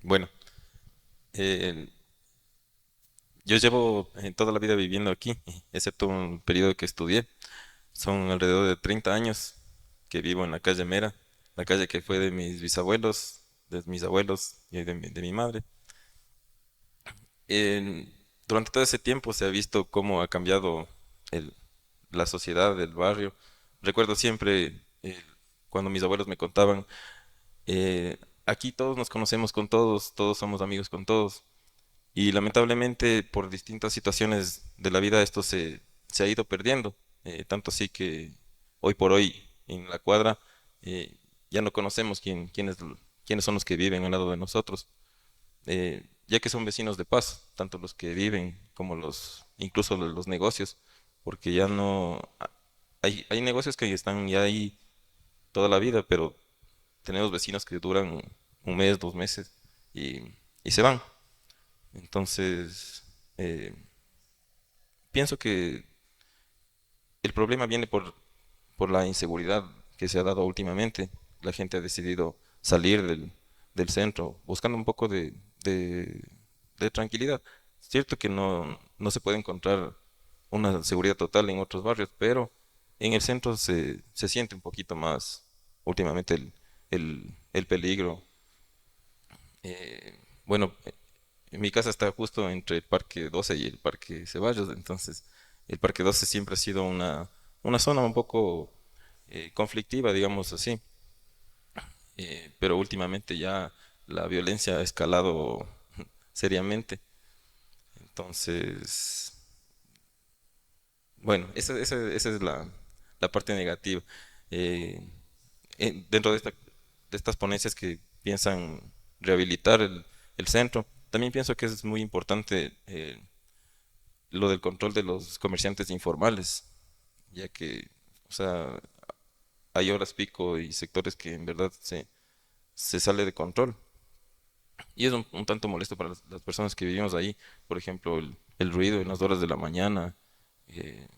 Bueno, eh, yo llevo toda la vida viviendo aquí, excepto un periodo que estudié. Son alrededor de 30 años que vivo en la calle Mera, la calle que fue de mis bisabuelos, de mis abuelos y de mi madre. En- Durante todo ese tiempo se ha visto cómo ha cambiado el- la sociedad del barrio. Recuerdo siempre cuando mis abuelos me contaban, aquí todos nos conocemos con todos, todos somos amigos con todos. Y lamentablemente por distintas situaciones de la vida esto se ha ido perdiendo. Tanto así que hoy por hoy en la cuadra eh, ya no conocemos quiénes son los que viven al lado de nosotros, ya que son vecinos de paso, tanto los que viven como incluso los negocios, porque ya no, hay negocios que están ya ahí toda la vida, pero tenemos vecinos que duran un mes, 2 meses y, y se van. Entonces, eh, pienso que el problema viene por la inseguridad que se ha dado últimamente. La gente ha decidido salir del centro buscando un poco de- de tranquilidad. Cierto que no se puede encontrar una seguridad total en otros barrios, pero en el centro se siente un poquito más últimamente el peligro. Bueno, mi casa está justo entre el Parque 12 y el Parque Ceballos, entonces el Parque 12 siempre ha sido una zona un poco conflictiva, digamos así, pero últimamente ya la violencia ha escalado seriamente. Entonces, bueno, esa es la parte negativa. Eh, Dentro de estas ponencias que piensan rehabilitar el centro, también pienso que es muy importante lo del control de los comerciantes informales, ya que, o sea, hay horas pico y sectores que en verdad se sale de control. Y es un tanto molesto para las personas que vivimos ahí, por ejemplo, el ruido en las horas de la mañana. eh,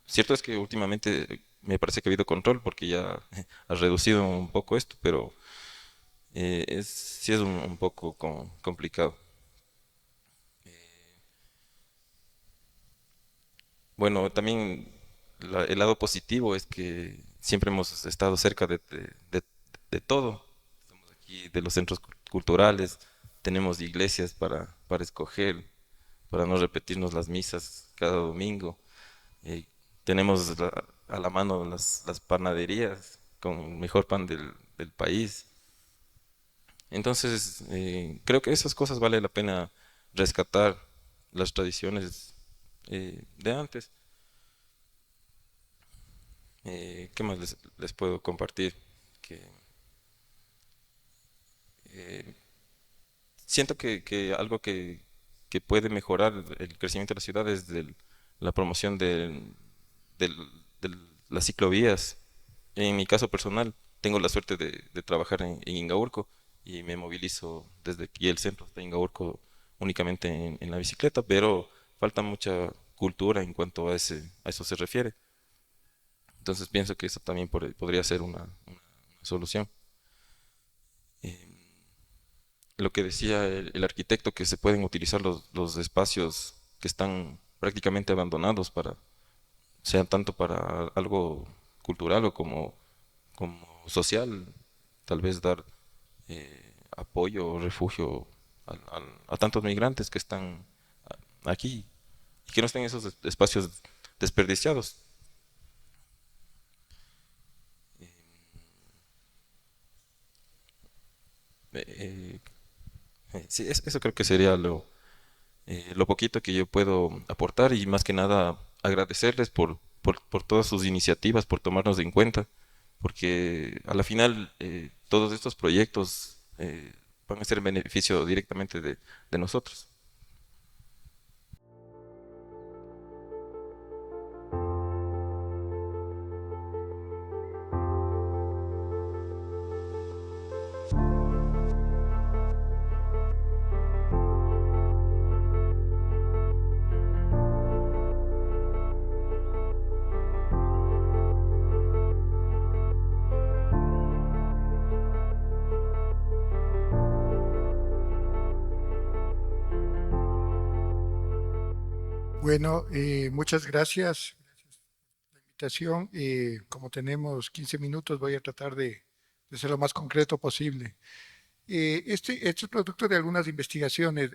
Cierto es que últimamente me parece que ha habido control porque ya ha reducido un poco esto, pero sí es un poco complicado. Bueno, también el lado positivo es que siempre hemos estado cerca de todo. Estamos aquí de los centros culturales, tenemos iglesias para escoger, para no repetirnos las misas cada domingo. eh, Tenemos a la mano las panaderías con el mejor pan del país. Entonces, creo que esas cosas vale la pena rescatar las tradiciones de antes. ¿Qué más les puedo compartir? Que eh, siento que algo que puede mejorar el crecimiento de la ciudad es la promoción del- de las ciclovías. En mi caso personal, tengo la suerte de trabajar en Ingaurco y me movilizo desde aquí el centro hasta Ingaurco únicamente en la bicicleta, pero falta mucha cultura en cuanto a eso se refiere. Entonces pienso que eso también podría ser una solución. Lo que decía el arquitecto, que se pueden utilizar los espacios que están prácticamente abandonados sea tanto para algo cultural o como social, tal vez dar apoyo o refugio a tantos migrantes que están aquí y que no estén esos espacios desperdiciados. Eh, sí, eso creo que sería lo poquito que yo puedo aportar y más que nada agradecerles por todas sus iniciativas, por tomarnos en cuenta, porque a la final todos estos proyectos van a ser en beneficio directamente de nosotros. Bueno, muchas gracias por la invitación. Como tenemos 15 minutos, voy a tratar de ser lo más concreto posible. Este es producto de algunas investigaciones.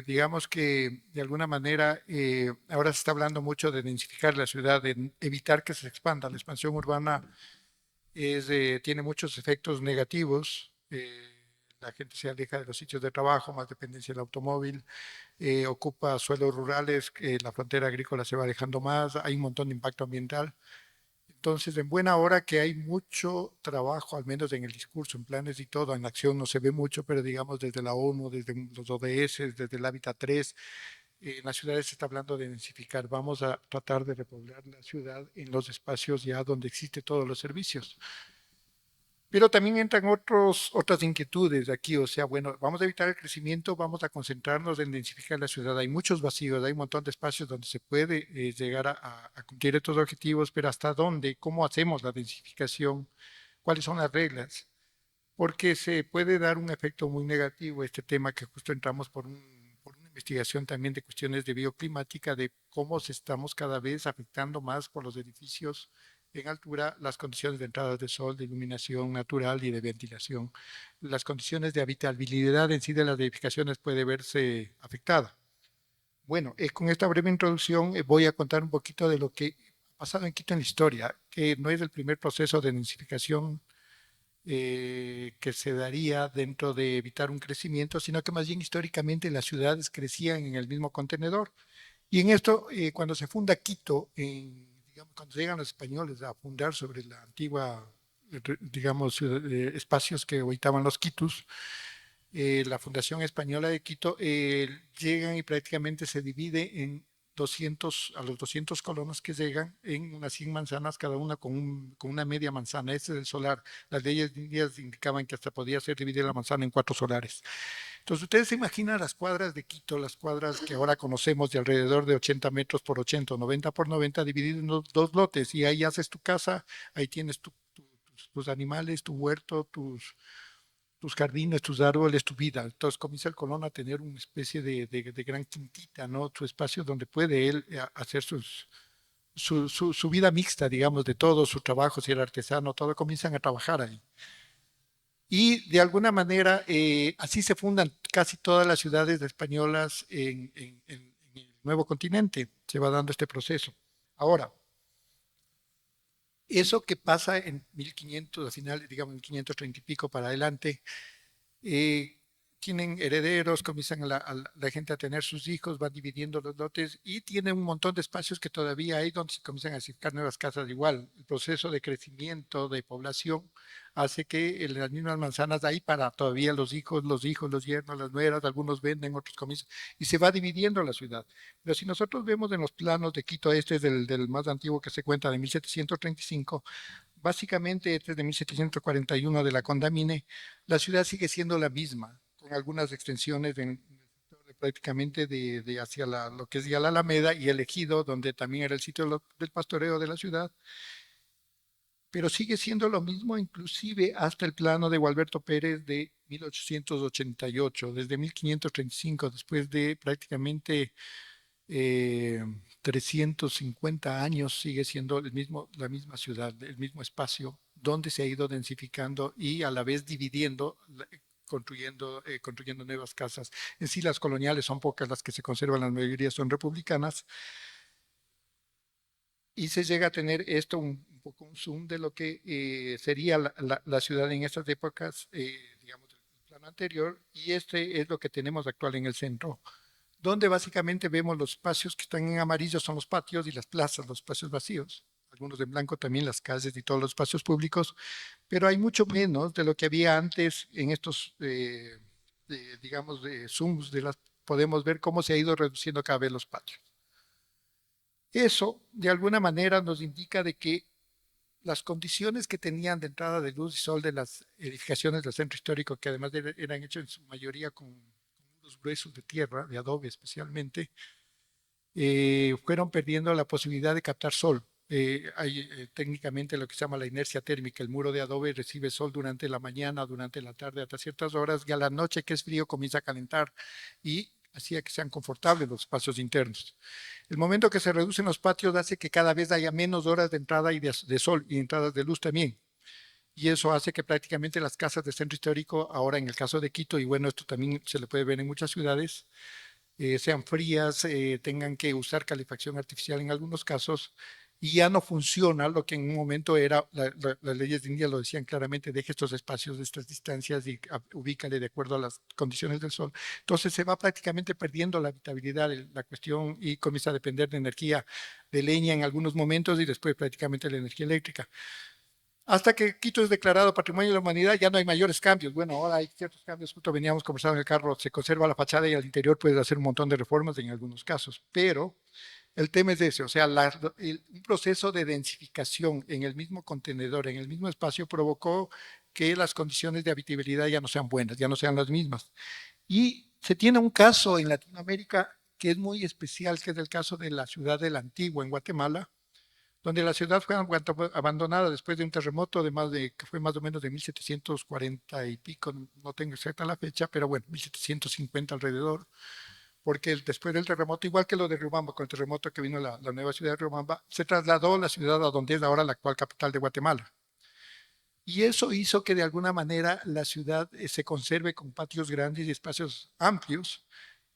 Digamos que de alguna manera ahora se está hablando mucho de densificar la ciudad, de evitar que se expanda. La expansión urbana tiene muchos efectos negativos. La gente se aleja de los sitios de trabajo, más dependencia del automóvil, ocupa suelos rurales, la frontera agrícola se va alejando más, hay un montón de impacto ambiental. Entonces, en buena hora que hay mucho trabajo, al menos en el discurso, en planes y todo, en acción no se ve mucho, pero digamos desde la ONU, desde los ODS, desde el Hábitat 3, en las ciudades se está hablando de densificar. Vamos a tratar de repoblar la ciudad en los espacios ya donde existen todos los servicios. Pero también entran otras inquietudes aquí, o sea, bueno, vamos a evitar el crecimiento, vamos a concentrarnos en densificar la ciudad. Hay muchos vacíos, hay un montón de espacios donde se puede llegar a cumplir estos objetivos, pero ¿hasta dónde? ¿Cómo hacemos la densificación? ¿Cuáles son las reglas? Porque se puede dar un efecto muy negativo, este tema que justo entramos por una investigación también de cuestiones de bioclimática, de cómo se estamos cada vez afectando más por los edificios en altura, las condiciones de entradas de sol, de iluminación natural y de ventilación. Las condiciones de habitabilidad en sí de las edificaciones puede verse afectada. Bueno, con esta breve introducción voy a contar un poquito de lo que ha pasado en Quito en la historia, que no es el primer proceso de densificación que se daría dentro de evitar un crecimiento, sino que más bien históricamente las ciudades crecían en el mismo contenedor. Y en esto, cuando se funda Quito, digamos, cuando llegan los españoles a fundar sobre la antigua, digamos, espacios que habitaban los quitus, la Fundación Española de Quito, llegan y prácticamente se divide en 200, a los 200 colonos que llegan en unas 100 manzanas, cada una con una media manzana. Ese es el solar. Las leyes indias indicaban que hasta podía ser dividida la manzana en 4 solares. Entonces, ustedes se imaginan las cuadras de Quito, las cuadras que ahora conocemos de alrededor de 80 metros por 80 o 90 por 90, dividido en dos lotes, y ahí haces tu casa, ahí tienes tus animales, tu huerto, tus jardines, tus árboles, tu vida. Entonces comienza el colón a tener una especie de gran quintita, ¿no? Su espacio donde puede él hacer su vida mixta, digamos, de todo su trabajo, si era artesano, todo, comienzan a trabajar ahí. Y de alguna manera así se fundan casi todas las ciudades españolas en el nuevo continente. Se va dando este proceso. Ahora, eso que pasa en 1500, al final, digamos, 1530 y pico para adelante, eh, tienen herederos, comienzan la gente a tener sus hijos, van dividiendo los lotes y tienen un montón de espacios que todavía hay donde se comienzan a edificar nuevas casas igual. El proceso de crecimiento de población hace que en las mismas manzanas hay para todavía los hijos, los yernos, las nueras, algunos venden, otros comienzan, y se va dividiendo la ciudad. Pero si nosotros vemos en los planos de Quito, este es del más antiguo que se cuenta de 1735, básicamente este es de 1741 de la Condamine, la ciudad sigue siendo la misma, con algunas extensiones en el sector prácticamente de hacia lo que es ya la Alameda y el Ejido, donde también era el sitio del pastoreo de la ciudad, pero sigue siendo lo mismo inclusive hasta el plano de Gualberto Pérez de 1888, desde 1535, después de prácticamente eh, 350 años sigue siendo la misma ciudad, el mismo espacio donde se ha ido densificando y a la vez dividiendo, construyendo nuevas casas. En sí, las coloniales son pocas las que se conservan, la mayoría son republicanas, y se llega a tener esto un poco un zoom de lo que sería la ciudad en estas épocas, digamos, del plano anterior, y este es lo que tenemos actual en el centro donde básicamente vemos los espacios que están en amarillo son los patios y las plazas, los espacios vacíos. Algunos en blanco también las calles y todos los espacios públicos, pero hay mucho menos de lo que había antes en estos, digamos, zooms de las, podemos ver cómo se ha ido reduciendo cada vez los patios. Eso, de alguna manera, nos indica de que las condiciones que tenían de entrada de luz y sol de las edificaciones del centro histórico, que además eran hechas en su mayoría con muros gruesos de tierra, de adobe especialmente, fueron perdiendo la posibilidad de captar sol. Hay técnicamente lo que se llama la inercia térmica. El muro de adobe recibe sol durante la mañana, durante la tarde, hasta ciertas horas, y a la noche que es frío comienza a calentar y hacía que sean confortables los espacios internos. El momento que se reducen los patios hace que cada vez haya menos horas de entrada y de sol y entradas de luz también. Y eso hace que prácticamente las casas del centro histórico, ahora en el caso de Quito, y bueno, esto también se le puede ver en muchas ciudades, sean frías, tengan que usar calefacción artificial en algunos casos, y ya no funciona lo que en un momento era, las leyes de India lo decían claramente, deje estos espacios de estas distancias y ubícale de acuerdo a las condiciones del sol. Entonces se va prácticamente perdiendo la habitabilidad, la cuestión, y comienza a depender de energía de leña en algunos momentos y después prácticamente la energía eléctrica. Hasta que Quito es declarado Patrimonio de la Humanidad, ya no hay mayores cambios. Bueno, ahora hay ciertos cambios, justo veníamos conversando en el carro, se conserva la fachada y al interior puedes hacer un montón de reformas en algunos casos, pero el tema es ese, o sea, un proceso de densificación en el mismo contenedor, en el mismo espacio, provocó que las condiciones de habitabilidad ya no sean buenas, ya no sean las mismas. Y se tiene un caso en Latinoamérica que es muy especial, que es el caso de la ciudad de la Antigua, en Guatemala, donde la ciudad fue abandonada después de un terremoto de que fue más o menos de 1740 y pico, no tengo exacta la fecha, pero bueno, 1750 alrededor, porque después del terremoto, igual que lo de Riobamba, con el terremoto que vino la nueva ciudad de Riobamba, se trasladó la ciudad a donde es ahora la actual capital de Guatemala. Y eso hizo que de alguna manera la ciudad se conserve con patios grandes y espacios amplios.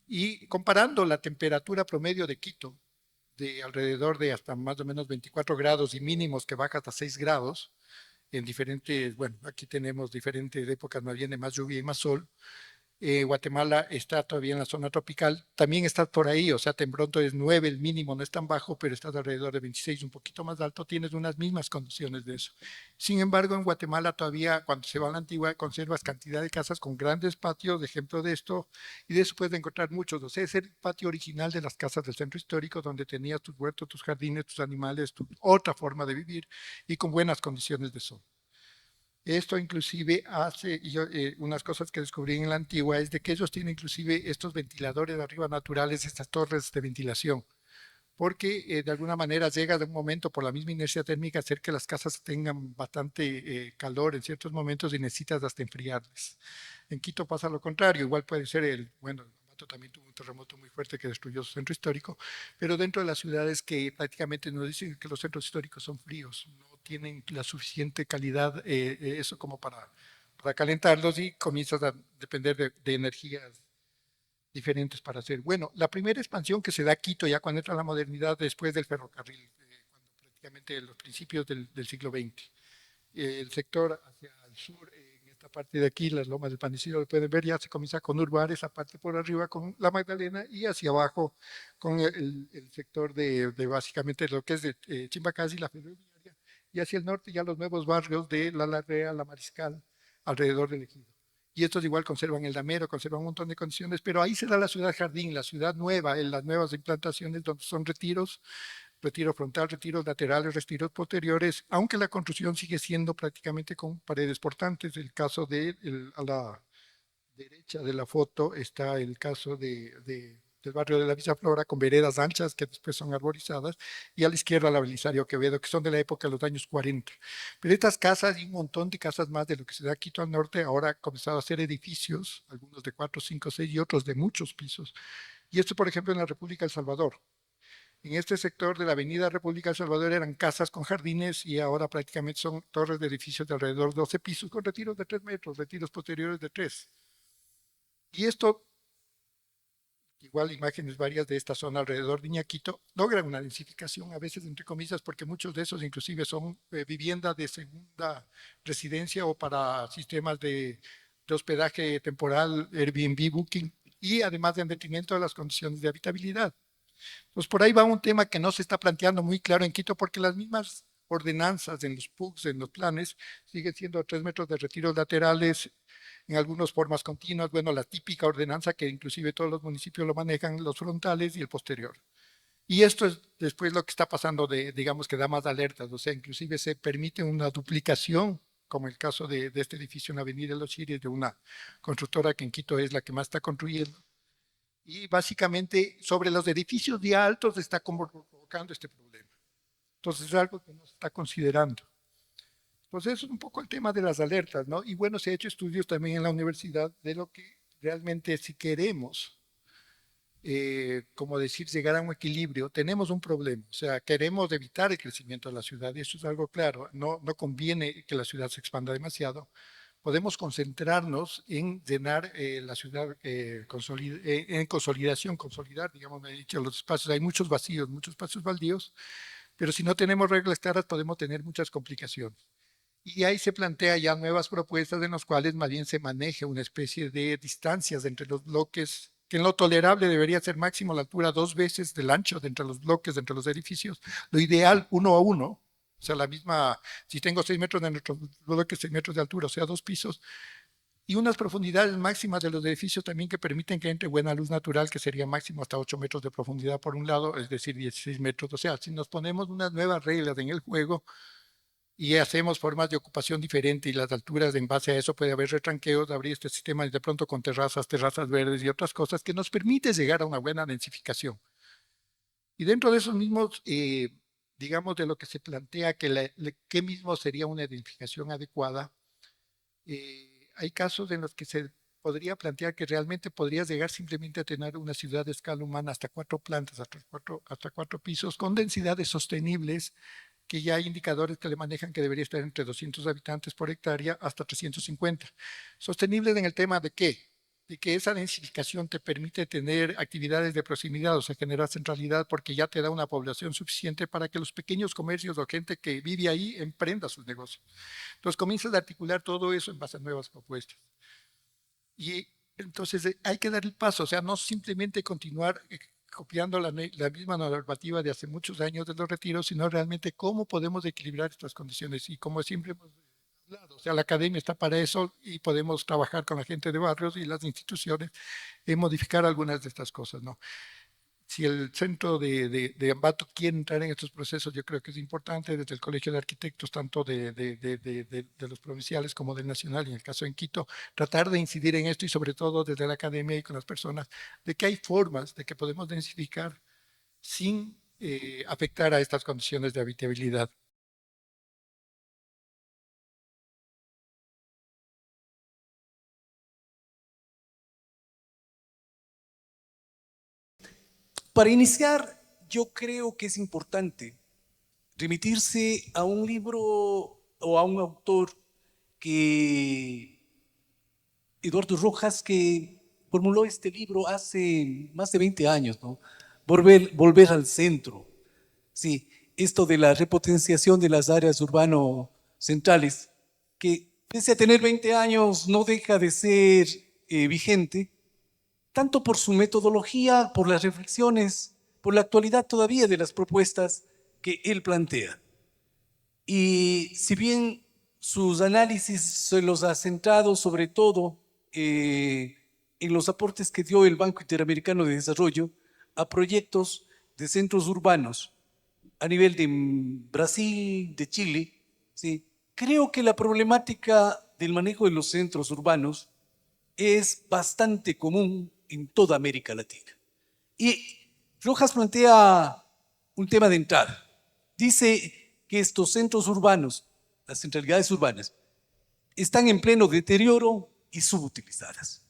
Y comparando la temperatura promedio de Quito, de alrededor de hasta más o menos 24 grados y mínimos que baja hasta 6 grados, en diferentes, bueno, aquí tenemos diferentes épocas, más bien de más lluvia y más sol. Guatemala está todavía en la zona tropical, también está por ahí, o sea, tan pronto es 9 el mínimo, no es tan bajo, pero está alrededor de 26, un poquito más alto, tienes unas mismas condiciones de eso. Sin embargo, en Guatemala todavía, cuando se va a la antigua, conservas cantidad de casas con grandes patios, de ejemplo de esto, y de eso puedes encontrar muchos. O sea, es el patio original de las casas del centro histórico, donde tenías tus huertos, tus jardines, tus animales, otra forma de vivir y con buenas condiciones de sol. Esto inclusive hace, unas cosas que descubrí en la antigua es de que ellos tienen inclusive estos ventiladores de arriba naturales, estas torres de ventilación, porque de alguna manera llega de un momento por la misma inercia térmica a hacer que las casas tengan bastante calor en ciertos momentos y necesitas hasta enfriarles. En Quito pasa lo contrario, igual puede ser bueno, Ambato también tuvo un terremoto muy fuerte que destruyó su centro histórico, pero dentro de las ciudades que prácticamente nos dicen que los centros históricos son fríos, no tienen la suficiente calidad, eso como para calentarlos y comienzas a depender de energías diferentes para hacer. Bueno, la primera expansión que se da a Quito ya cuando entra la modernidad después del ferrocarril, cuando prácticamente en los principios del siglo XX. El sector hacia el sur, en esta parte de aquí, las lomas del Panicillo, lo pueden ver, ya se comienza a conurbar esa parte por arriba con la Magdalena y hacia abajo con el sector de básicamente lo que es de Chimbacaz y la ferroviaria, y hacia el norte ya los nuevos barrios de La Larrea, La Mariscal, alrededor del ejido. Y estos igual conservan el damero, conservan un montón de condiciones, pero ahí se da la ciudad jardín, la ciudad nueva, en las nuevas implantaciones donde son retiros, retiro frontal, retiros laterales, retiros posteriores, aunque la construcción sigue siendo prácticamente con paredes portantes. El caso a la derecha de la foto está el caso del barrio de la Villa Flora con veredas anchas que después son arborizadas y a la izquierda la Belisario Quevedo que son de la época de los años 40. Pero estas casas y un montón de casas más de lo que se da Quito al norte ahora han comenzado a ser edificios, algunos de 4, 5, 6 y otros de muchos pisos. Y esto, por ejemplo, en la República del Salvador. En este sector de la Avenida República del Salvador eran casas con jardines y ahora prácticamente son torres de edificios de alrededor de 12 pisos con retiros de 3 metros, retiros posteriores de 3. Y esto, igual imágenes varias de esta zona alrededor de Iñaquito, logran una densificación a veces entre comillas porque muchos de esos inclusive son viviendas de segunda residencia o para sistemas de hospedaje temporal, Airbnb, Booking, y además de en detrimento de las condiciones de habitabilidad. Pues por ahí va un tema que no se está planteando muy claro en Quito porque las mismas ordenanzas en los PUCs, en los planes, siguen siendo 3 metros de retiros laterales, en algunas formas continuas, bueno, la típica ordenanza que inclusive todos los municipios lo manejan, los frontales y el posterior. Y esto es después lo que está pasando digamos que da más alertas, o sea, inclusive se permite una duplicación, como el caso de este edificio en la Avenida de los Chiris, de una constructora que en Quito es la que más está construyendo, y básicamente sobre los edificios de altos está provocando este problema. Entonces es algo que no se está considerando. Pues eso es un poco el tema de las alertas, ¿no? Y bueno, se ha hecho estudios también en la universidad de lo que realmente si queremos como decir, llegar a un equilibrio, tenemos un problema. O sea, queremos evitar el crecimiento de la ciudad y eso es algo claro. No conviene que la ciudad se expanda demasiado. Podemos concentrarnos en llenar la ciudad en consolidación, consolidar, digamos, me he dicho, los espacios. Hay muchos vacíos, muchos espacios baldíos, pero si no tenemos reglas claras podemos tener muchas complicaciones. Y ahí se plantea ya nuevas propuestas en las cuales más bien se maneje una especie de distancias entre los bloques, que en lo tolerable debería ser máximo la altura 2 veces del ancho de entre los bloques, de entre los edificios. Lo ideal, 1 a 1, o sea, la misma, si tengo 6 metros de nuestros bloques, 6 metros de altura, o sea, 2 pisos, y unas profundidades máximas de los edificios también que permiten que entre buena luz natural, que sería máximo hasta 8 metros de profundidad por un lado, es decir, 16 metros. O sea, si nos ponemos unas nuevas reglas en el juego, y hacemos formas de ocupación diferentes y las alturas en base a eso puede haber retranqueos, abrir este sistema de pronto con terrazas, terrazas verdes y otras cosas que nos permite llegar a una buena densificación. Y dentro de esos mismos, digamos, de lo que se plantea que mismo sería una edificación adecuada, hay casos en los que se podría plantear que realmente podría llegar simplemente a tener una ciudad de escala humana hasta 4 plantas, hasta cuatro pisos, con densidades sostenibles que ya hay indicadores que le manejan que debería estar entre 200 habitantes por hectárea hasta 350. Sostenibles en el tema de qué? De que esa densificación te permite tener actividades de proximidad, o sea, generar centralidad porque ya te da una población suficiente para que los pequeños comercios o gente que vive ahí emprenda sus negocios. Entonces comienzas a articular todo eso en base a nuevas propuestas. Y entonces hay que dar el paso, o sea, no simplemente continuar copiando la misma normativa de hace muchos años de los retiros, sino realmente cómo podemos equilibrar estas condiciones. Y como siempre hemos hablado, o sea, la academia está para eso y podemos trabajar con la gente de barrios y las instituciones en modificar algunas de estas cosas, ¿no? Si el centro de Ambato quiere entrar en estos procesos, yo creo que es importante desde el Colegio de Arquitectos, tanto de los provinciales como del nacional, y en el caso en Quito, tratar de incidir en esto y sobre todo desde la academia y con las personas, de que hay formas de que podemos densificar sin afectar a estas condiciones de habitabilidad. Para iniciar, yo creo que es importante remitirse a un libro o a un autor que Eduardo Rojas, que formuló este libro hace más de 20 años, ¿no? Volver al centro. Sí, esto de la repotenciación de las áreas urbano centrales, que pese a tener 20 años no deja de ser vigente, tanto por su metodología, por las reflexiones, por la actualidad todavía de las propuestas que él plantea. Y si bien sus análisis se los ha centrado sobre todo en los aportes que dio el Banco Interamericano de Desarrollo a proyectos de centros urbanos a nivel de Brasil, de Chile, ¿sí? Creo que la problemática del manejo de los centros urbanos es bastante común en toda América Latina. Y Rojas plantea un tema de entrada. Dice que estos centros urbanos, las centralidades urbanas, están en pleno deterioro y subutilizadas.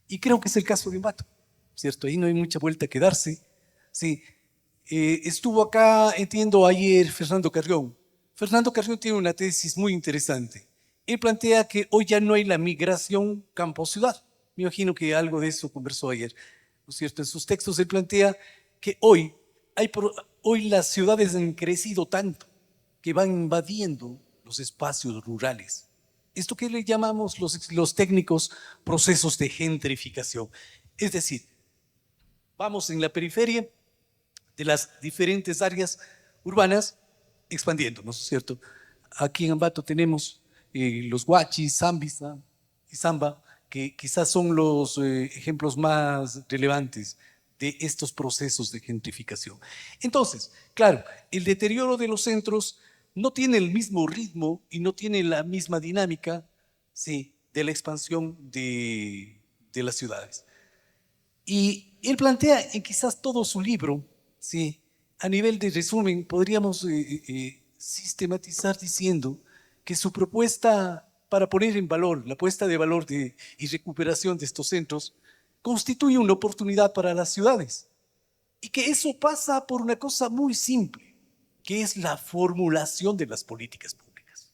Y creo que es el caso de Ambato, ¿cierto? Ahí no hay mucha vuelta que darse. Sí. Estuvo acá, entiendo, ayer Fernando Carrión. Fernando Carrión tiene una tesis muy interesante. Él plantea que hoy ya no hay la migración campo-ciudad. Me imagino que algo de eso conversó ayer, ¿no es cierto? En sus textos él plantea que hoy las ciudades han crecido tanto que van invadiendo los espacios rurales. Esto que le llamamos los técnicos procesos de gentrificación. Es decir, vamos en la periferia de las diferentes áreas urbanas expandiéndonos, ¿no es cierto? Aquí en Ambato tenemos los Huachis, Zambis, ¿no? Y Zamba, que quizás son los ejemplos más relevantes de estos procesos de gentrificación. Entonces, claro, el deterioro de los centros no tiene el mismo ritmo y no tiene la misma dinámica, sí, de la expansión de las ciudades. Y él plantea en quizás todo su libro, sí, a nivel de resumen, podríamos sistematizar diciendo que su propuesta para poner en valor, la puesta de valor y recuperación de estos centros, constituye una oportunidad para las ciudades. Y que eso pasa por una cosa muy simple, que es la formulación de las políticas públicas.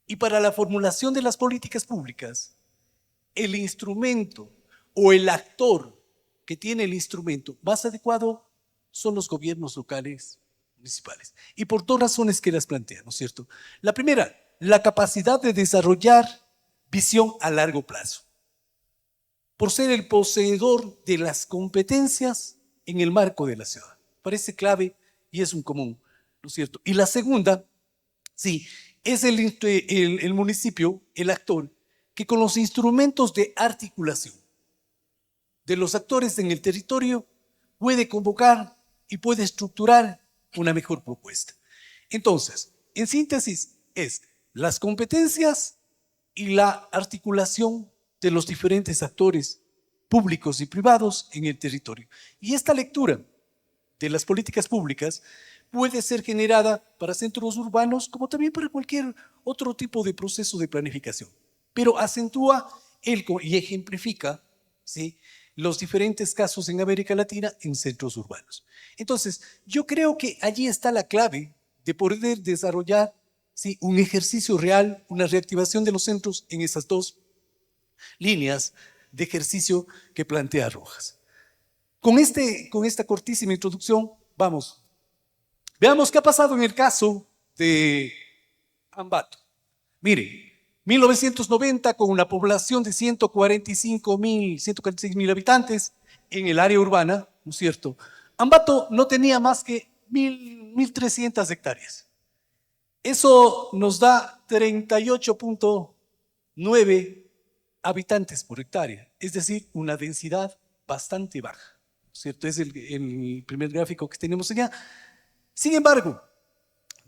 Y para la formulación de las políticas públicas, el instrumento o el actor que tiene el instrumento más adecuado son los gobiernos locales, municipales. Y por dos razones que las plantean, ¿no es cierto? La primera, la capacidad de desarrollar visión a largo plazo. Por ser el poseedor de las competencias en el marco de la ciudad. Parece clave y es un común, ¿no es cierto? Y la segunda, sí, es el municipio, el actor, que con los instrumentos de articulación de los actores en el territorio puede convocar y puede estructurar una mejor propuesta. Entonces, en síntesis, es las competencias y la articulación de los diferentes actores públicos y privados en el territorio. Y esta lectura de las políticas públicas puede ser generada para centros urbanos como también para cualquier otro tipo de proceso de planificación, pero acentúa y ejemplifica, ¿sí?, los diferentes casos en América Latina en centros urbanos. Entonces, yo creo que allí está la clave de poder desarrollar, ¿sí?, un ejercicio real, una reactivación de los centros en esas dos líneas de ejercicio que plantea Rojas. Con esta cortísima introducción, veamos qué ha pasado en el caso de Ambato. Mire, 1990 con una población de 146.000 habitantes en el área urbana, ¿no es cierto? Ambato no tenía más que 1.300 hectáreas. Eso nos da 38.9 habitantes por hectárea, es decir, una densidad bastante baja, ¿cierto? Es el primer gráfico que tenemos allá. Sin embargo,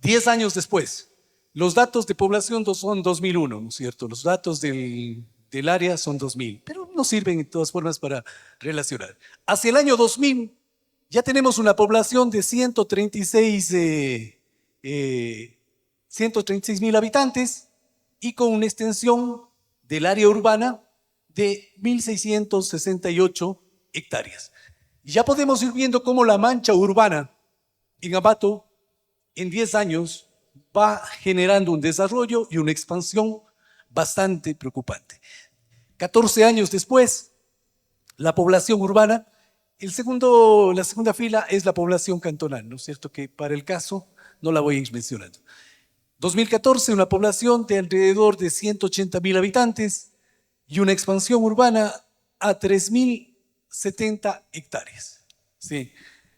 10 años después, los datos de población son 2001, ¿no es cierto? Los datos del área son 2000, pero nos sirven de todas formas para relacionar. Hacia el año 2000 ya tenemos una población de 136.000 habitantes y con una extensión del área urbana de 1.668 hectáreas. Ya podemos ir viendo cómo la mancha urbana en Ambato en 10 años va generando un desarrollo y una expansión bastante preocupante. 14 años después, la población urbana, la segunda fila es la población cantonal, ¿no es cierto? Que para el caso no la voy a ir mencionando. 2014, una población de alrededor de 180.000 habitantes y una expansión urbana a 3.070 hectáreas. Sí.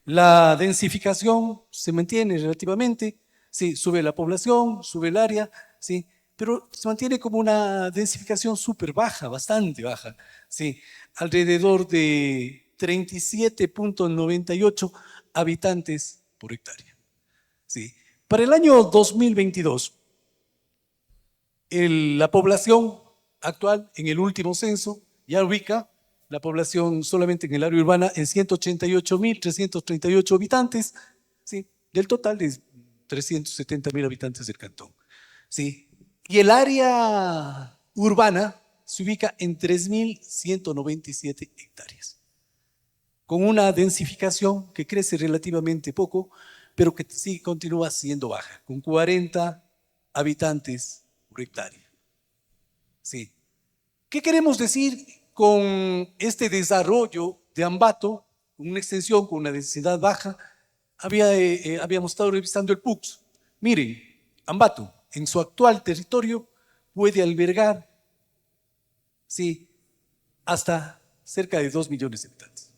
La densificación se mantiene relativamente, sí, sube la población, sube el área, sí, pero se mantiene como una densificación súper baja, bastante baja, sí, alrededor de 37.98 habitantes por hectárea. Sí. Para el año 2022, la población actual en el último censo ya ubica la población solamente en el área urbana en 188.338 habitantes, ¿sí?, del total de 370.000 habitantes del cantón. ¿Sí? Y el área urbana se ubica en 3.197 hectáreas, con una densificación que crece relativamente poco, pero que sí continúa siendo baja, con 40 habitantes por hectárea. Sí. ¿Qué queremos decir con este desarrollo de Ambato, con una extensión, con una densidad baja? Habíamos estado revisando el PUCS. Miren, Ambato, en su actual territorio, puede albergar, sí, hasta cerca de 2 millones de habitantes.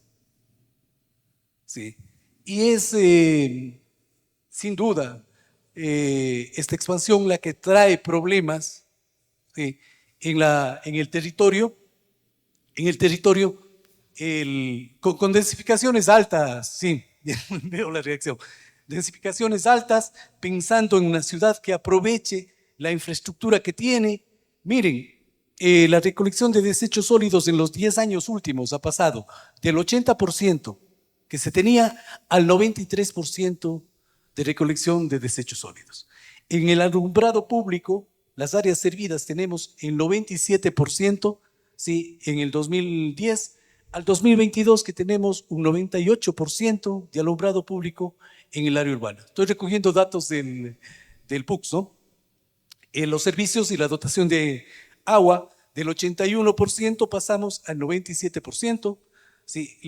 Sí. Y es, sin duda, esta expansión la que trae problemas, sí, en el territorio, con densificaciones altas, sí, veo la reacción, densificaciones altas, pensando en una ciudad que aproveche la infraestructura que tiene. Miren, la recolección de desechos sólidos en los 10 años últimos ha pasado del 80% que se tenía al 93% de recolección de desechos sólidos. En el alumbrado público, las áreas servidas tenemos el 97%, ¿sí?, en el 2010, al 2022 que tenemos un 98% de alumbrado público en el área urbana. Estoy recogiendo datos del PUCS, ¿no? En los servicios y la dotación de agua, del 81% pasamos al 97%. Sí,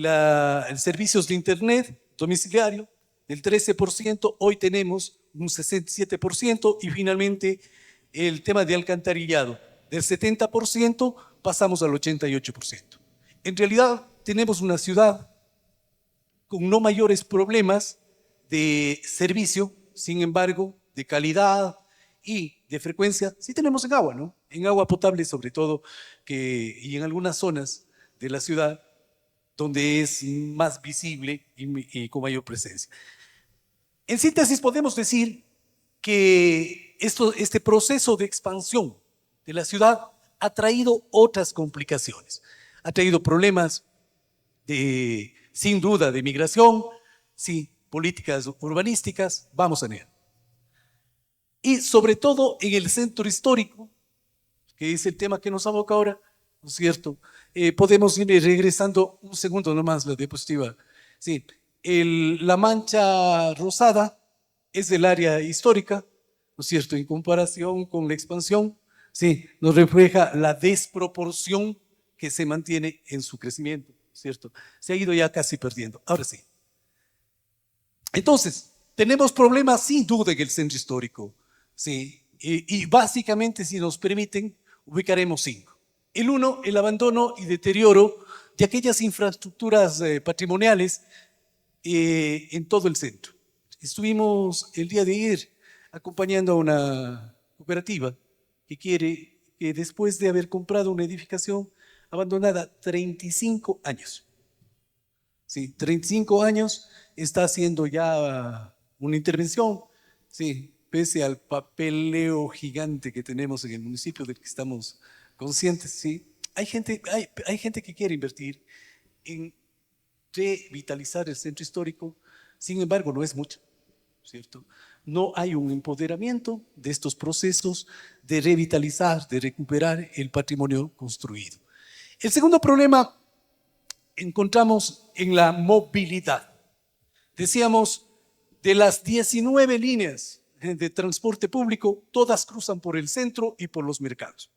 servicios de internet domiciliario, del 13%, hoy tenemos un 67%, y finalmente el tema de alcantarillado, del 70% pasamos al 88%. En realidad tenemos una ciudad con no mayores problemas de servicio, sin embargo, de calidad y de frecuencia, sí tenemos en agua, ¿no? En agua potable sobre todo, y en algunas zonas de la ciudad donde es más visible y con mayor presencia. En síntesis, podemos decir que este proceso de expansión de la ciudad ha traído otras complicaciones. Ha traído problemas sin duda, de migración, sí, políticas urbanísticas, vamos a ver. Y sobre todo en el centro histórico, que es el tema que nos aboca ahora, ¿no es cierto? Podemos ir regresando un segundo nomás, la diapositiva. Sí, la mancha rosada es del área histórica, ¿no es cierto? En comparación con la expansión, sí, nos refleja la desproporción que se mantiene en su crecimiento, ¿cierto? Se ha ido ya casi perdiendo. Ahora sí. Entonces, tenemos problemas sin duda en el centro histórico, sí, y básicamente, si nos permiten, ubicaremos 5. El 1, el abandono y deterioro de aquellas infraestructuras patrimoniales en todo el centro. Estuvimos el día de ayer acompañando a una cooperativa que quiere que, después de haber comprado una edificación abandonada 35 años, sí, 35 años, está haciendo ya una intervención, sí, pese al papeleo gigante que tenemos en el municipio del que estamos conscientes, sí. Hay gente que quiere invertir en revitalizar el centro histórico, sin embargo, no es mucho, ¿cierto? No hay un empoderamiento de estos procesos de revitalizar, de recuperar el patrimonio construido. El segundo problema encontramos en la movilidad. Decíamos, de las 19 líneas de transporte público, todas cruzan por el centro y por los mercados.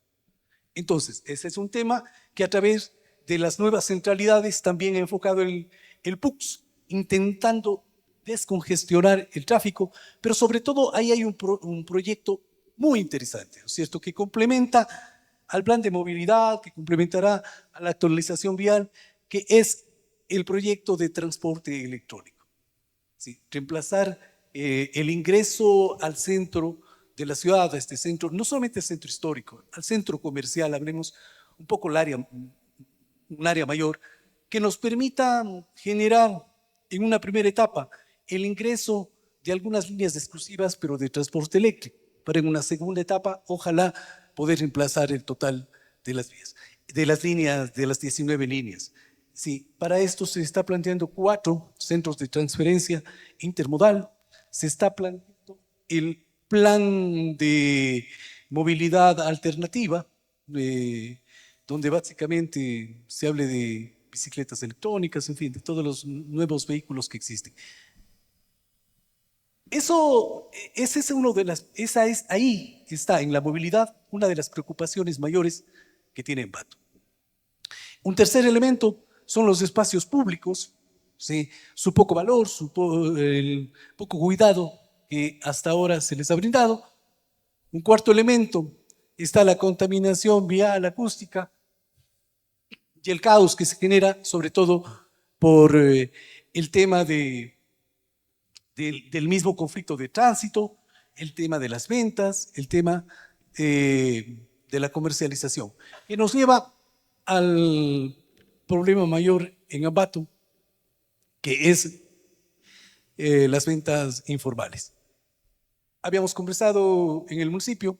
Entonces, ese es un tema que, a través de las nuevas centralidades, también ha enfocado el PUCS, intentando descongestionar el tráfico, pero sobre todo ahí hay un proyecto muy interesante, ¿no es cierto?, que complementa al plan de movilidad, que complementará a la actualización vial, que es el proyecto de transporte electrónico. ¿Sí? Reemplazar el ingreso al centro de la ciudad, a este centro, no solamente al centro histórico, al centro comercial, hablemos un poco un área mayor, que nos permita generar en una primera etapa el ingreso de algunas líneas exclusivas, pero de transporte eléctrico, para en una segunda etapa, ojalá, poder reemplazar el total de las vías, de las líneas, de las 19 líneas. Sí, para esto se está planteando 4 centros de transferencia intermodal, se está planteando el plan de movilidad alternativa, donde básicamente se hable de bicicletas electrónicas, en fin, de todos los nuevos vehículos que existen. Ahí está, en la movilidad, una de las preocupaciones mayores que tiene Ambato. Un tercer elemento son los espacios públicos, ¿sí? Su poco valor, el poco cuidado que hasta ahora se les ha brindado. Un cuarto elemento está la contaminación vial, acústica, y el caos que se genera, sobre todo por el tema del mismo conflicto de tránsito, el tema de las ventas, el tema de la comercialización, que nos lleva al problema mayor en Ambato, que es las ventas informales. Habíamos conversado en el municipio,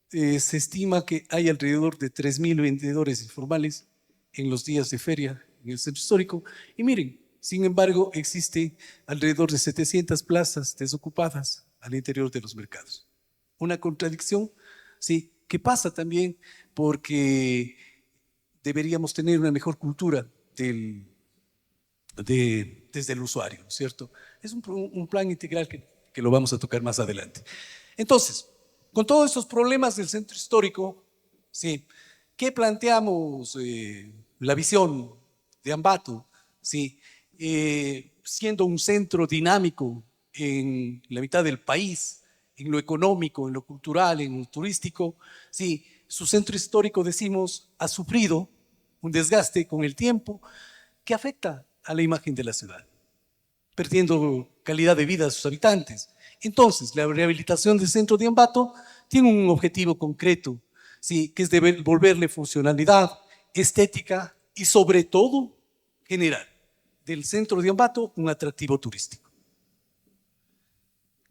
se estima que hay alrededor de 3.000 vendedores informales en los días de feria en el centro histórico, y miren, sin embargo, existe alrededor de 700 plazas desocupadas al interior de los mercados. Una contradicción, sí, que pasa también porque deberíamos tener una mejor cultura desde el usuario, ¿no es cierto? Es un plan integral que lo vamos a tocar más adelante. Entonces, con todos estos problemas del centro histórico, sí, ¿qué planteamos? La visión de Ambato, sí, siendo un centro dinámico en la mitad del país, en lo económico, en lo cultural, en lo turístico, sí, su centro histórico, decimos, ha sufrido un desgaste con el tiempo que afecta a la imagen de la ciudad, perdiendo calidad de vida a sus habitantes. Entonces, la rehabilitación del centro de Ambato tiene un objetivo concreto, ¿sí? Que es devolverle funcionalidad, estética y sobre todo generar del centro de Ambato un atractivo turístico.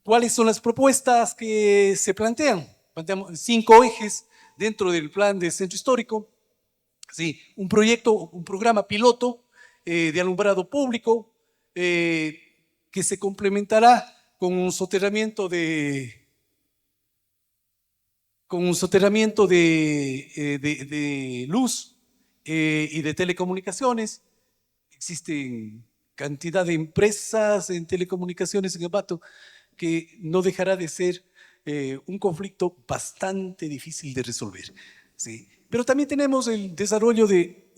¿Cuáles son las propuestas que se plantean? Planteamos 5 ejes dentro del plan de centro histórico. Sí, un proyecto, un programa piloto de alumbrado público que se complementará con un soterramiento de luz y de telecomunicaciones. Existen cantidad de empresas en telecomunicaciones en Ambato que no dejará de ser un conflicto bastante difícil de resolver. ¿Sí? Pero también tenemos el desarrollo de,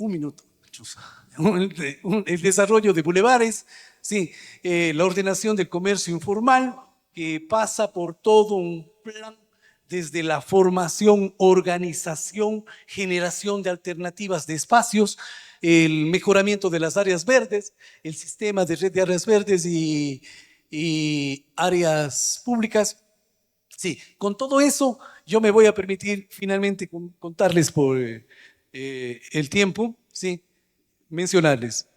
el desarrollo de bulevares, sí, la ordenación del comercio informal, que pasa por todo un plan desde la formación, organización, generación de alternativas de espacios, el mejoramiento de las áreas verdes, el sistema de red de áreas verdes y áreas públicas. Sí, con todo eso yo me voy a permitir finalmente contarles por el tiempo, sí, mencionarles.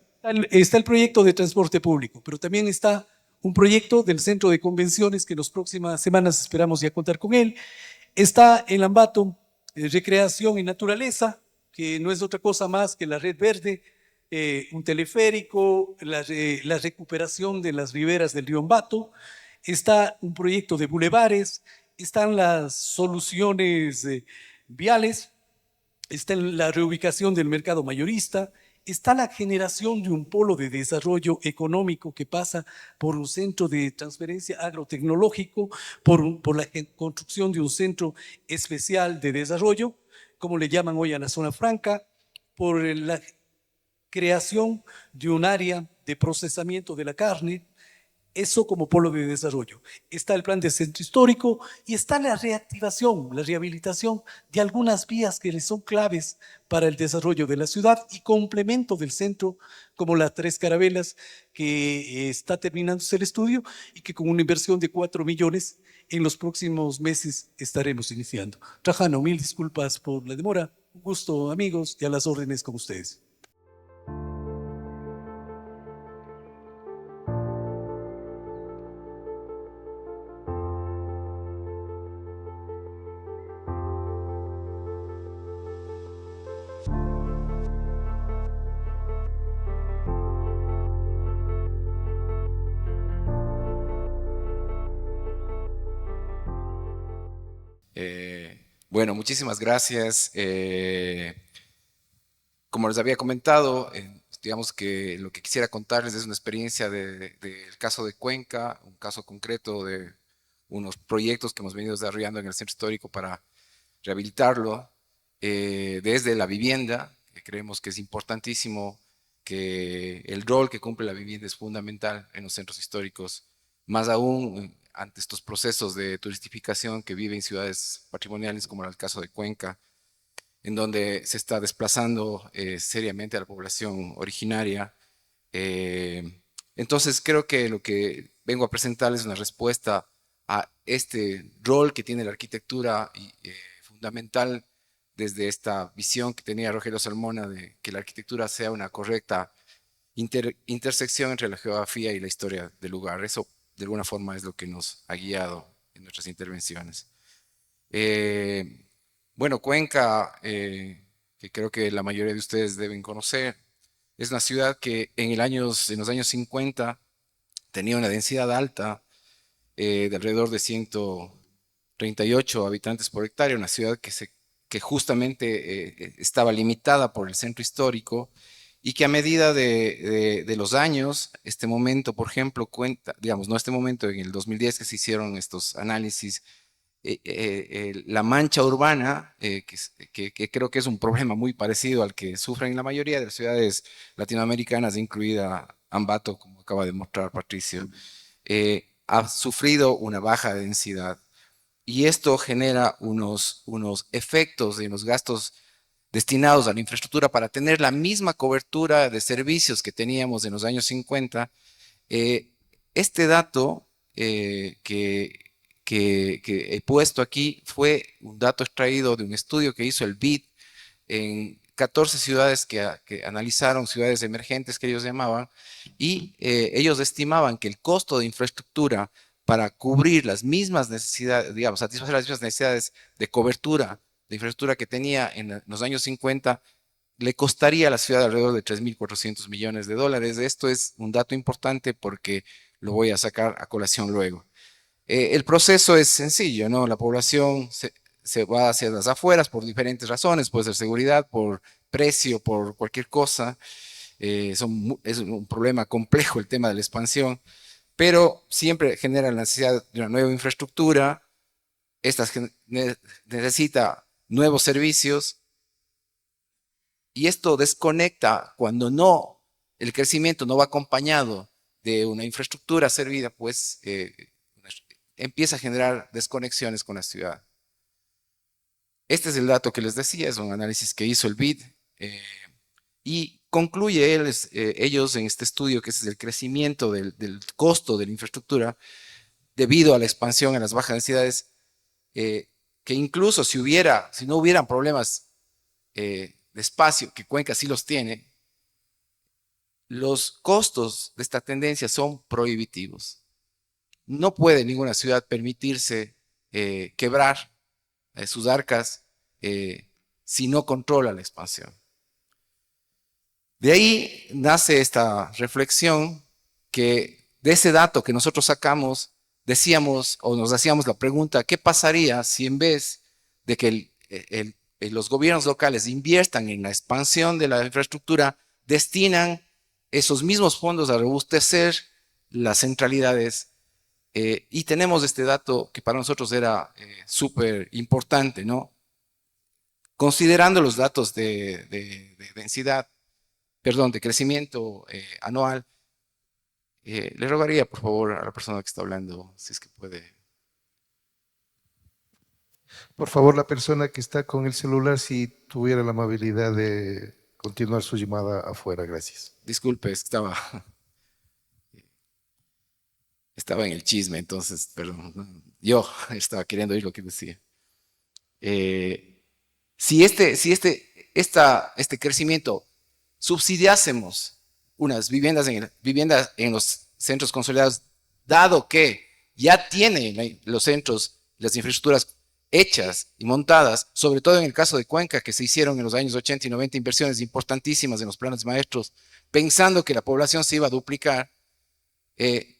Está el proyecto de transporte público, pero también está un proyecto del centro de convenciones que en las próximas semanas esperamos ya contar con él. Está el Ambato Recreación y Naturaleza, que no es otra cosa más que la red verde, un teleférico, la recuperación de las riberas del río Ambato. Está un proyecto de bulevares, están las soluciones viales, está la reubicación del mercado mayorista, está la generación de un polo de desarrollo económico que pasa por un centro de transferencia agrotecnológico, por la construcción de un centro especial de desarrollo, como le llaman hoy a la zona franca, por la creación de un área de procesamiento de la carne, eso como polo de desarrollo. Está el plan de centro histórico y está la reactivación, la rehabilitación de algunas vías que son claves para el desarrollo de la ciudad y complemento del centro, como las Tres Carabelas, que está terminándose el estudio y que con una inversión de 4 millones en los próximos meses estaremos iniciando. Trajano, mil disculpas por la demora. Un gusto, amigos, y a las órdenes con ustedes. Bueno, muchísimas gracias. Como les había comentado, digamos que lo que quisiera contarles es una experiencia del caso de Cuenca, un caso concreto de unos proyectos que hemos venido desarrollando en el centro histórico para rehabilitarlo, desde la vivienda, que creemos que es importantísimo, que el rol que cumple la vivienda es fundamental en los centros históricos, más aún ante estos procesos de turistificación que viven ciudades patrimoniales como el caso de Cuenca, en donde se está desplazando seriamente a la población originaria. Entonces creo que lo que vengo a presentarles es una respuesta a este rol que tiene la arquitectura fundamental desde esta visión que tenía Rogelio Salmona de que la arquitectura sea una correcta intersección entre la geografía y la historia del lugar. Eso de alguna forma es lo que nos ha guiado en nuestras intervenciones. Bueno, Cuenca, que creo que la mayoría de ustedes deben conocer, es una ciudad que en los años 50 tenía una densidad alta de alrededor de 138 habitantes por hectárea, una ciudad que justamente estaba limitada por el centro histórico y que a medida de los años, este momento, por ejemplo, cuenta, digamos, no este momento, en el 2010 que se hicieron estos análisis, la mancha urbana, que creo que es un problema muy parecido al que sufren la mayoría de las ciudades latinoamericanas, incluida Ambato, como acaba de mostrar Patricio, ha sufrido una baja densidad. Y esto genera unos efectos en los gastos destinados a la infraestructura para tener la misma cobertura de servicios que teníamos en los años 50. Este dato que he puesto aquí fue un dato extraído de un estudio que hizo el BID en 14 ciudades que analizaron, ciudades emergentes que ellos llamaban, y ellos estimaban que el costo de infraestructura para cubrir las mismas necesidades, digamos, satisfacer las mismas necesidades de cobertura de infraestructura que tenía en los años 50, le costaría a la ciudad alrededor de 3.400 millones de dólares. Esto es un dato importante porque lo voy a sacar a colación luego. El proceso es sencillo, ¿no? La población se va hacia las afueras por diferentes razones, puede ser seguridad, por precio, por cualquier cosa. Es un problema complejo el tema de la expansión, pero siempre genera la necesidad de una nueva infraestructura. Esta necesita nuevos servicios, y esto desconecta cuando el crecimiento no va acompañado de una infraestructura servida, pues empieza a generar desconexiones con la ciudad. Este es el dato que les decía, es un análisis que hizo el BID, y concluye ellos en este estudio que es el crecimiento del costo de la infraestructura debido a la expansión en las bajas densidades, que incluso si no hubieran problemas de espacio, que Cuenca sí los tiene, los costos de esta tendencia son prohibitivos. No puede ninguna ciudad permitirse quebrar sus arcas si no controla la expansión. De ahí nace esta reflexión que de ese dato que nosotros sacamos, decíamos o nos hacíamos la pregunta, ¿qué pasaría si en vez de que los gobiernos locales inviertan en la expansión de la infraestructura, destinan esos mismos fondos a robustecer las centralidades? Y tenemos este dato que para nosotros era súper importante, ¿no? Considerando los datos de densidad, perdón, de crecimiento anual, le rogaría por favor a la persona que está hablando, si es que puede. Por favor, la persona que está con el celular, si tuviera la amabilidad de continuar su llamada afuera, gracias. Disculpe, estaba en el chisme, entonces, perdón, yo estaba queriendo oír lo que decía. Si este crecimiento subsidiásemos unas viviendas en los centros consolidados, dado que ya tiene los centros, las infraestructuras hechas y montadas, sobre todo en el caso de Cuenca, que se hicieron en los años 80 y 90 inversiones importantísimas en los planes maestros, pensando que la población se iba a duplicar,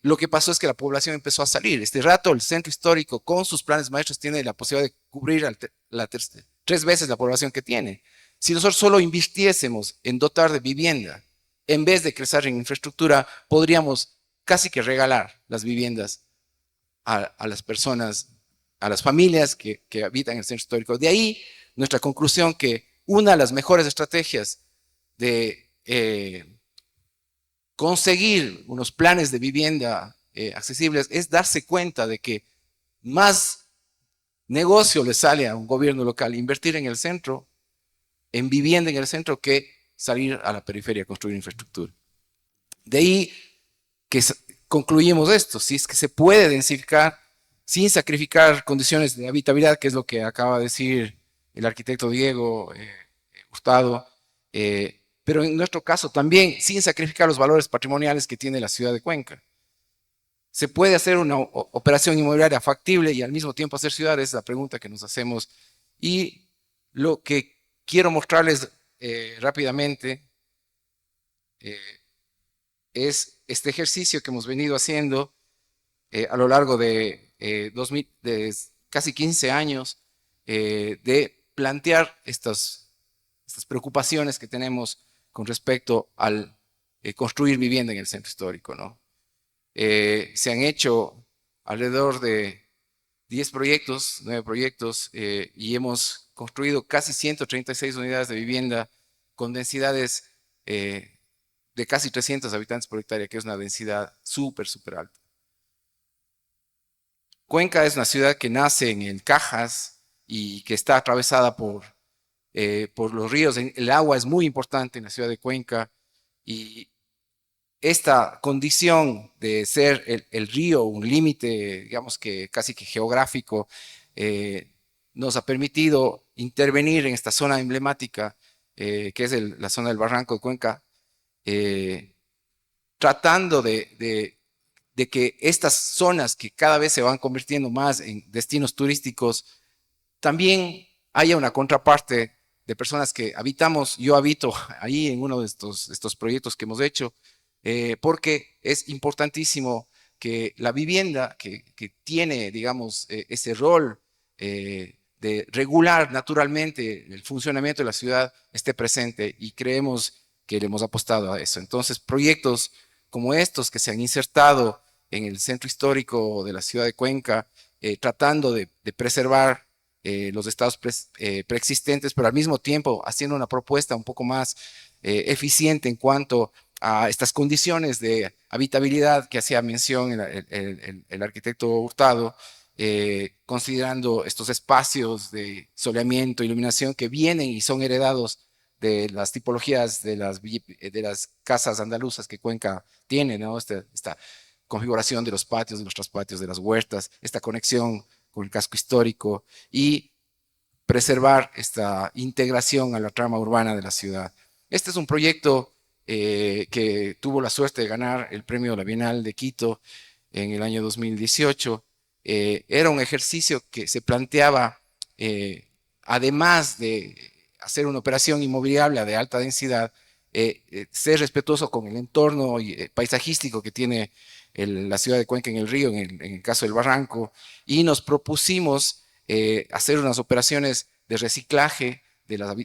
lo que pasó es que la población empezó a salir. Este rato el centro histórico con sus planes maestros tiene la posibilidad de cubrir 3 veces la población que tiene. Si nosotros solo invirtiésemos en dotar de vivienda, en vez de crecer en infraestructura, podríamos casi que regalar las viviendas a las personas, a las familias que habitan el centro histórico. De ahí nuestra conclusión que una de las mejores estrategias de conseguir unos planes de vivienda accesibles es darse cuenta de que más negocio le sale a un gobierno local invertir en el centro, en vivienda en el centro, que salir a la periferia a construir infraestructura. De ahí que concluimos esto: si es que se puede densificar sin sacrificar condiciones de habitabilidad, que es lo que acaba de decir el arquitecto Diego Hurtado, pero en nuestro caso también sin sacrificar los valores patrimoniales que tiene la ciudad de Cuenca. ¿Se puede hacer una operación inmobiliaria factible y al mismo tiempo hacer ciudades? Es la pregunta que nos hacemos. Y lo que quiero mostrarles rápidamente es este ejercicio que hemos venido haciendo a lo largo de casi 15 años, de plantear estas preocupaciones que tenemos con respecto al construir vivienda en el centro histórico, ¿no? Se han hecho alrededor de 10 proyectos, 9 proyectos, y hemos construido casi 136 unidades de vivienda con densidades de casi 300 habitantes por hectárea, que es una densidad súper alta. Cuenca es una ciudad que nace en el Cajas y que está atravesada por los ríos. El agua es muy importante en la ciudad de Cuenca, y esta condición de ser el río un límite, digamos que casi que geográfico, nos ha permitido intervenir en esta zona emblemática, que es la zona del Barranco de Cuenca, tratando de que estas zonas que cada vez se van convirtiendo más en destinos turísticos, también haya una contraparte de personas que habitamos. Yo habito ahí en uno de estos proyectos que hemos hecho, porque es importantísimo que la vivienda que tiene, digamos, ese rol de regular naturalmente el funcionamiento de la ciudad esté presente, y creemos que le hemos apostado a eso. Entonces, proyectos como estos que se han insertado en el centro histórico de la ciudad de Cuenca, tratando de preservar los estados preexistentes, pero al mismo tiempo haciendo una propuesta un poco más eficiente en cuanto a estas condiciones de habitabilidad que hacía mención el arquitecto Hurtado, considerando estos espacios de soleamiento, iluminación que vienen y son heredados de las tipologías de las casas andaluzas que Cuenca tiene, ¿no? Esta configuración de los patios, de los traspatios, de las huertas, esta conexión con el casco histórico, y preservar esta integración a la trama urbana de la ciudad. Este es un proyecto que tuvo la suerte de ganar el premio de la Bienal de Quito en el año 2018. Era un ejercicio que se planteaba, además de hacer una operación inmobiliaria de alta densidad, ser respetuoso con el entorno paisajístico que tiene la ciudad de Cuenca en el río, en el caso del Barranco, y nos propusimos hacer unas operaciones de reciclaje de las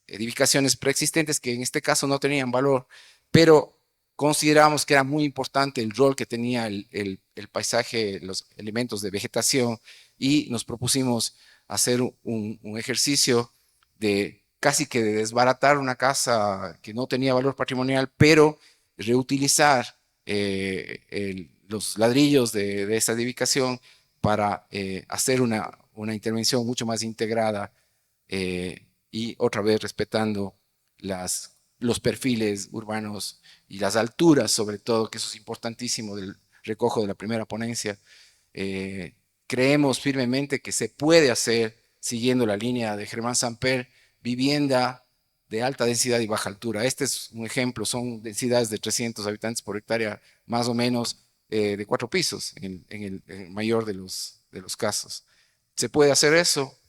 edificaciones preexistentes, que en este caso no tenían valor, pero consideramos que era muy importante el rol que tenía el paisaje, los elementos de vegetación, y nos propusimos hacer un ejercicio de casi que de desbaratar una casa que no tenía valor patrimonial, pero reutilizar los ladrillos de esa edificación para hacer una intervención mucho más integrada, y otra vez respetando los perfiles urbanos y las alturas, sobre todo, que eso es importantísimo del recojo de la primera ponencia. Creemos firmemente que se puede hacer, siguiendo la línea de Germán Samper, vivienda de alta densidad y baja altura. Este es un ejemplo, son densidades de 300 habitantes por hectárea, más o menos, de 4 pisos, en el mayor de los casos. Se puede hacer eso.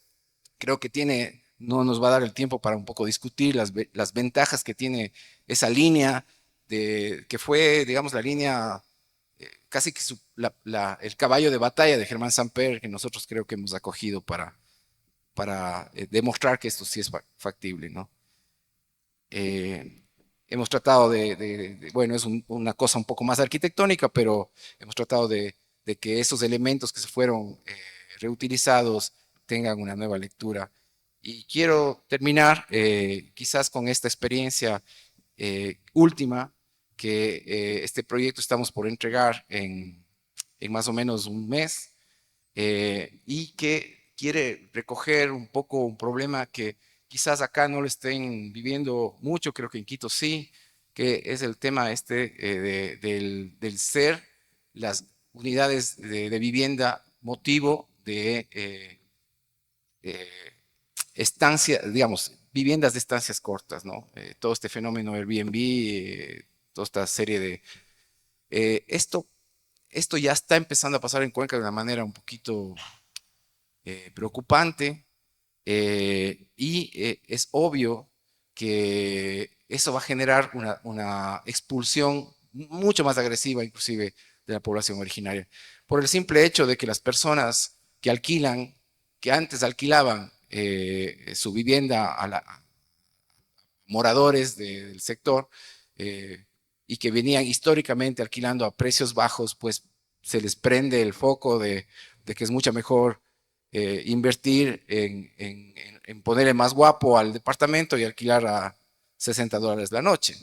Creo que no nos va a dar el tiempo para un poco discutir las ventajas que tiene esa línea, que fue, digamos, la línea, casi que el caballo de batalla de Germán Samper, que nosotros creo que hemos acogido para demostrar que esto sí es factible, ¿no? Hemos tratado bueno, es una cosa un poco más arquitectónica, pero hemos tratado de que esos elementos que se fueron reutilizados tengan una nueva lectura. Y quiero terminar quizás con esta experiencia última, que este proyecto estamos por entregar en más o menos un mes, y que quiere recoger un poco un problema que quizás acá no lo estén viviendo mucho, creo que en Quito sí, que es el tema del ser las unidades de vivienda motivo de estancia, digamos, viviendas de estancias cortas, ¿no? Todo este fenómeno Airbnb, toda esta serie de... esto ya está empezando a pasar en Cuenca de una manera un poquito preocupante, y es obvio que eso va a generar una expulsión mucho más agresiva, inclusive, de la población originaria, por el simple hecho de que las personas que antes alquilaban su vivienda a moradores del sector y que venían históricamente alquilando a precios bajos, pues se les prende el foco de que es mucho mejor invertir en ponerle más guapo al departamento y alquilar a $60 la noche.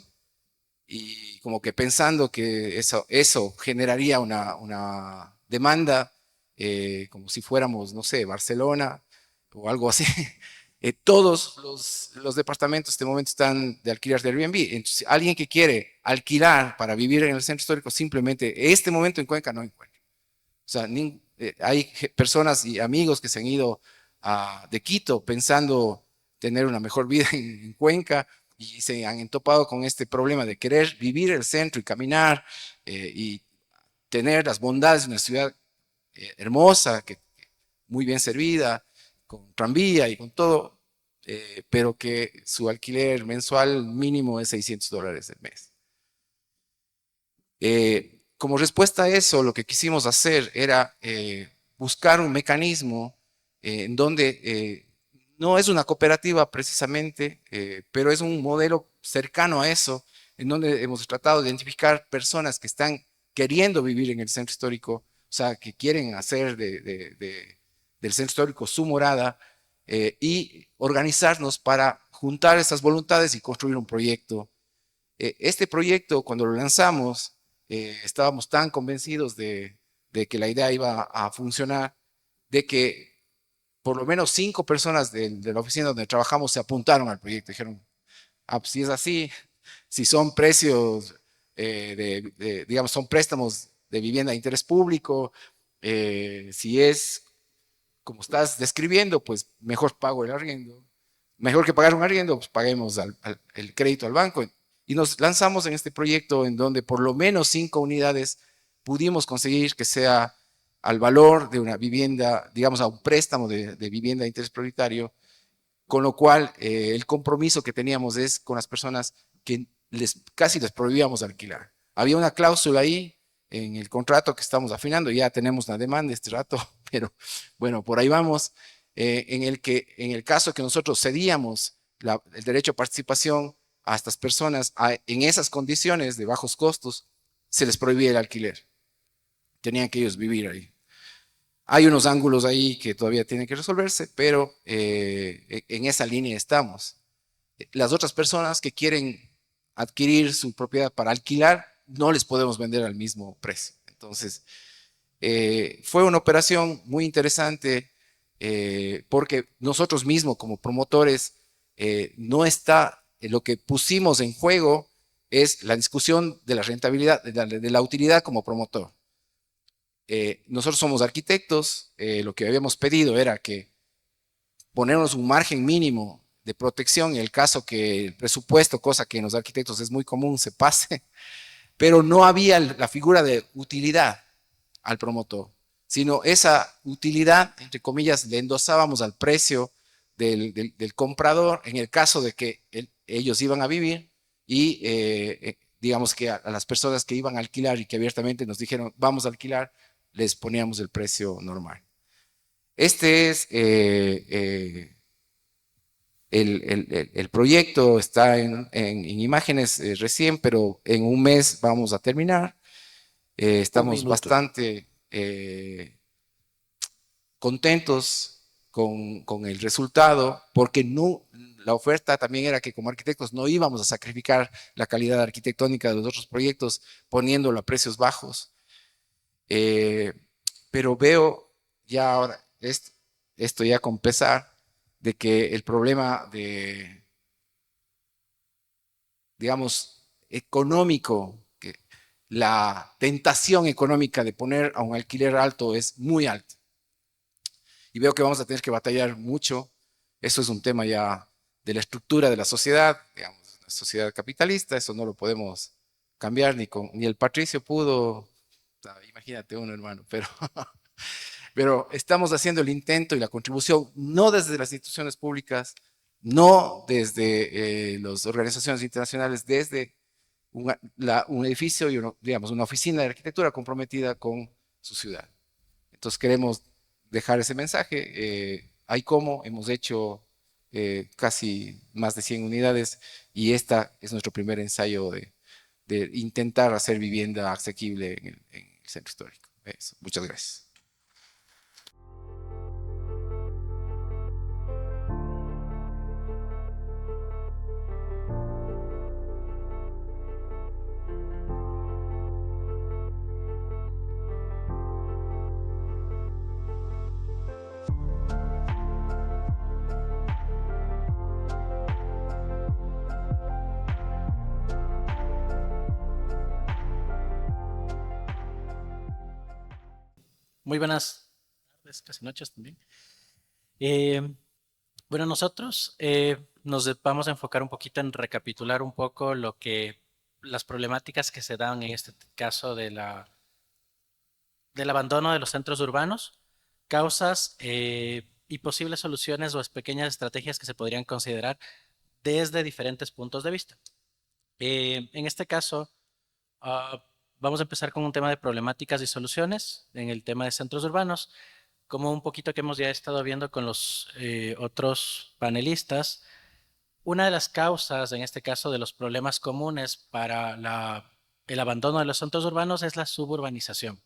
Y como que pensando que eso generaría una demanda, como si fuéramos, no sé, Barcelona o algo así. Todos los departamentos en este momento están de alquiler de Airbnb. Entonces, alguien que quiere alquilar para vivir en el centro histórico, simplemente en este momento en Cuenca no encuentra. O sea, hay personas y amigos que se han ido de Quito pensando tener una mejor vida en Cuenca y se han entopado con este problema de querer vivir el centro y caminar y tener las bondades de una ciudad hermosa, muy bien servida, con tranvía y con todo, pero que su alquiler mensual mínimo es $600 al mes. Como respuesta a eso, lo que quisimos hacer era buscar un mecanismo en donde no es una cooperativa precisamente, pero es un modelo cercano a eso, en donde hemos tratado de identificar personas que están queriendo vivir en el centro histórico, o sea, que quieren hacer del centro histórico su morada y organizarnos para juntar esas voluntades y construir un proyecto. Este proyecto, cuando lo lanzamos, estábamos tan convencidos de que la idea iba a funcionar, de que por lo menos 5 personas de la oficina donde trabajamos se apuntaron al proyecto. Dijeron, pues si es así, si son precios, digamos, son préstamos de vivienda de interés público, si es como estás describiendo, pues mejor pago el arriendo. Mejor que pagar un arriendo, pues paguemos el crédito al banco. Y nos lanzamos en este proyecto en donde por lo menos 5 unidades pudimos conseguir que sea al valor de una vivienda, digamos a un préstamo de vivienda de interés prioritario, con lo cual el compromiso que teníamos es con las personas que casi les prohibíamos alquilar. Había una cláusula ahí en el contrato que estamos afinando, ya tenemos una demanda este rato, pero bueno, por ahí vamos, en el caso que nosotros cedíamos el derecho a participación a estas personas en esas condiciones de bajos costos, se les prohibía el alquiler. Tenían que ellos vivir ahí. Hay unos ángulos ahí que todavía tienen que resolverse, pero en esa línea estamos. Las otras personas que quieren adquirir su propiedad para alquilar, no les podemos vender al mismo precio. Entonces, fue una operación muy interesante porque nosotros mismos como promotores no está, lo que pusimos en juego es la discusión de la rentabilidad, de la utilidad como promotor. Nosotros somos arquitectos, lo que habíamos pedido era que ponernos un margen mínimo de protección en el caso que el presupuesto, cosa que en los arquitectos es muy común, se pase, pero no había la figura de utilidad al promotor, sino esa utilidad, entre comillas, le endosábamos al precio del comprador en el caso de que ellos iban a vivir y digamos que a las personas que iban a alquilar y que abiertamente nos dijeron vamos a alquilar, les poníamos el precio normal. Este es el proyecto, está en imágenes recién, pero en un mes vamos a terminar. Estamos bastante contentos con el resultado, porque la oferta también era que como arquitectos no íbamos a sacrificar la calidad arquitectónica de los otros proyectos poniéndolo a precios bajos. Pero veo ya ahora, esto ya con pesar, de que el problema digamos, económico, que la tentación económica de poner a un alquiler alto es muy alta. Y veo que vamos a tener que batallar mucho. Eso es un tema ya de la estructura de la sociedad, digamos, una sociedad capitalista, eso no lo podemos cambiar, ni el patricio pudo, imagínate uno, hermano, pero estamos haciendo el intento y la contribución, no desde las instituciones públicas, no desde las organizaciones internacionales, desde un edificio y digamos, una oficina de arquitectura comprometida con su ciudad. Entonces queremos dejar ese mensaje. Hay cómo, hemos hecho casi más de 100 unidades, y esta es nuestro primer ensayo de intentar hacer vivienda asequible en el centro histórico. Eso. Muchas gracias. Muy buenas tardes, casi noches también. Eh, bueno, nosotros nos vamos a enfocar un poquito en recapitular un poco las problemáticas que se dan en este caso del abandono de los centros urbanos, causas y posibles soluciones o pequeñas estrategias que se podrían considerar desde diferentes puntos de vista. En este caso, vamos a empezar con un tema de problemáticas y soluciones en el tema de centros urbanos, como un poquito que hemos ya estado viendo con los otros panelistas. Una de las causas, en este caso, de los problemas comunes para el abandono de los centros urbanos es la suburbanización.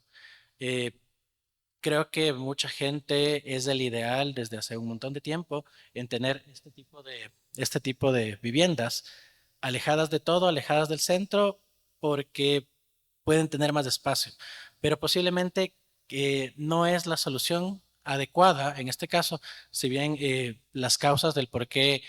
Creo que mucha gente es del ideal desde hace un montón de tiempo en tener este tipo de viviendas alejadas de todo, alejadas del centro, porque pueden tener más espacio. Pero posiblemente no es la solución adecuada en este caso, si bien las causas del por qué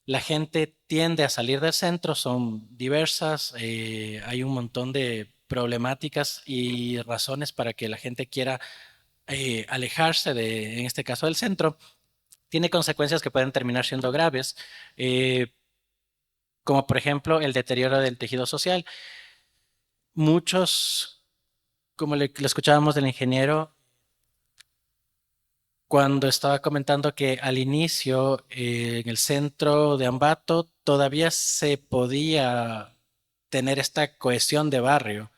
la gente tiende a salir del centro son diversas, hay un montón de problemáticas y razones para que la gente quiera alejarse en este caso, del centro, tiene consecuencias que pueden terminar siendo graves, como por ejemplo el deterioro del tejido social. Muchos, como le escuchábamos del ingeniero, cuando estaba comentando que al inicio en el centro de Ambato todavía se podía tener esta cohesión de barrio,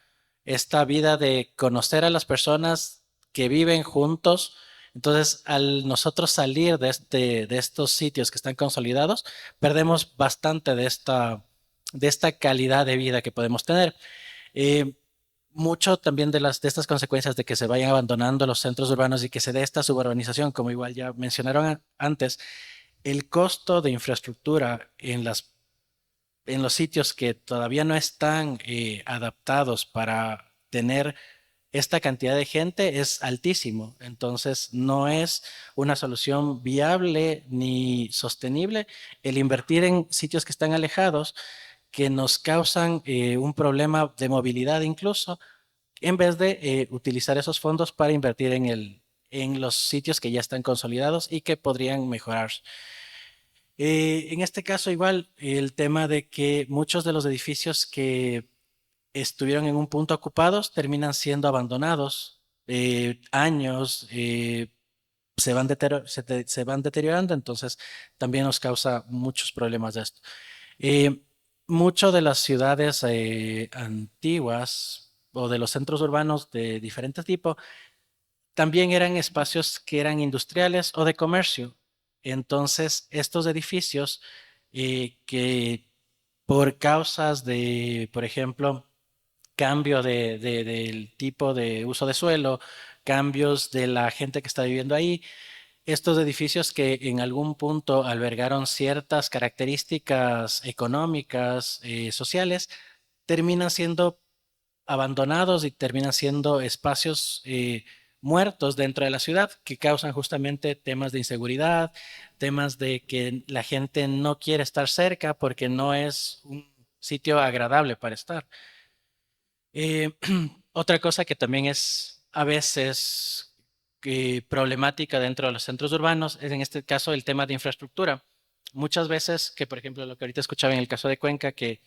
esta vida de conocer a las personas que viven juntos. Entonces, al nosotros salir de estos sitios que están consolidados, perdemos bastante de esta calidad de vida que podemos tener. Eh, Mucho también de estas consecuencias de que se vayan abandonando los centros urbanos y que se dé esta suburbanización, como igual ya mencionaron antes, el costo de infraestructura en los sitios que todavía no están adaptados para tener esta cantidad de gente es altísimo. Entonces, no es una solución viable ni sostenible el invertir en sitios que están alejados, que nos causan un problema de movilidad incluso, en vez de utilizar esos fondos para invertir en los sitios que ya están consolidados y que podrían mejorar. En este caso, igual, el tema de que muchos de los edificios que estuvieron en un punto ocupados terminan siendo abandonados años, se van deteriorando, entonces también nos causa muchos problemas de esto. Mucho de las ciudades antiguas o de los centros urbanos de diferentes tipos también eran espacios que eran industriales o de comercio. Entonces, estos edificios que por causas de, por ejemplo, cambio del tipo de uso de suelo, cambios de la gente que está viviendo ahí, estos edificios que en algún punto albergaron ciertas características económicas, sociales, terminan siendo abandonados y terminan siendo espacios muertos dentro de la ciudad que causan justamente temas de inseguridad, temas de que la gente no quiere estar cerca porque no es un sitio agradable para estar. Otra cosa que también es a veces problemática dentro de los centros urbanos es en este caso el tema de infraestructura. Muchas veces que, por ejemplo, lo que ahorita escuchaba en el caso de Cuenca, que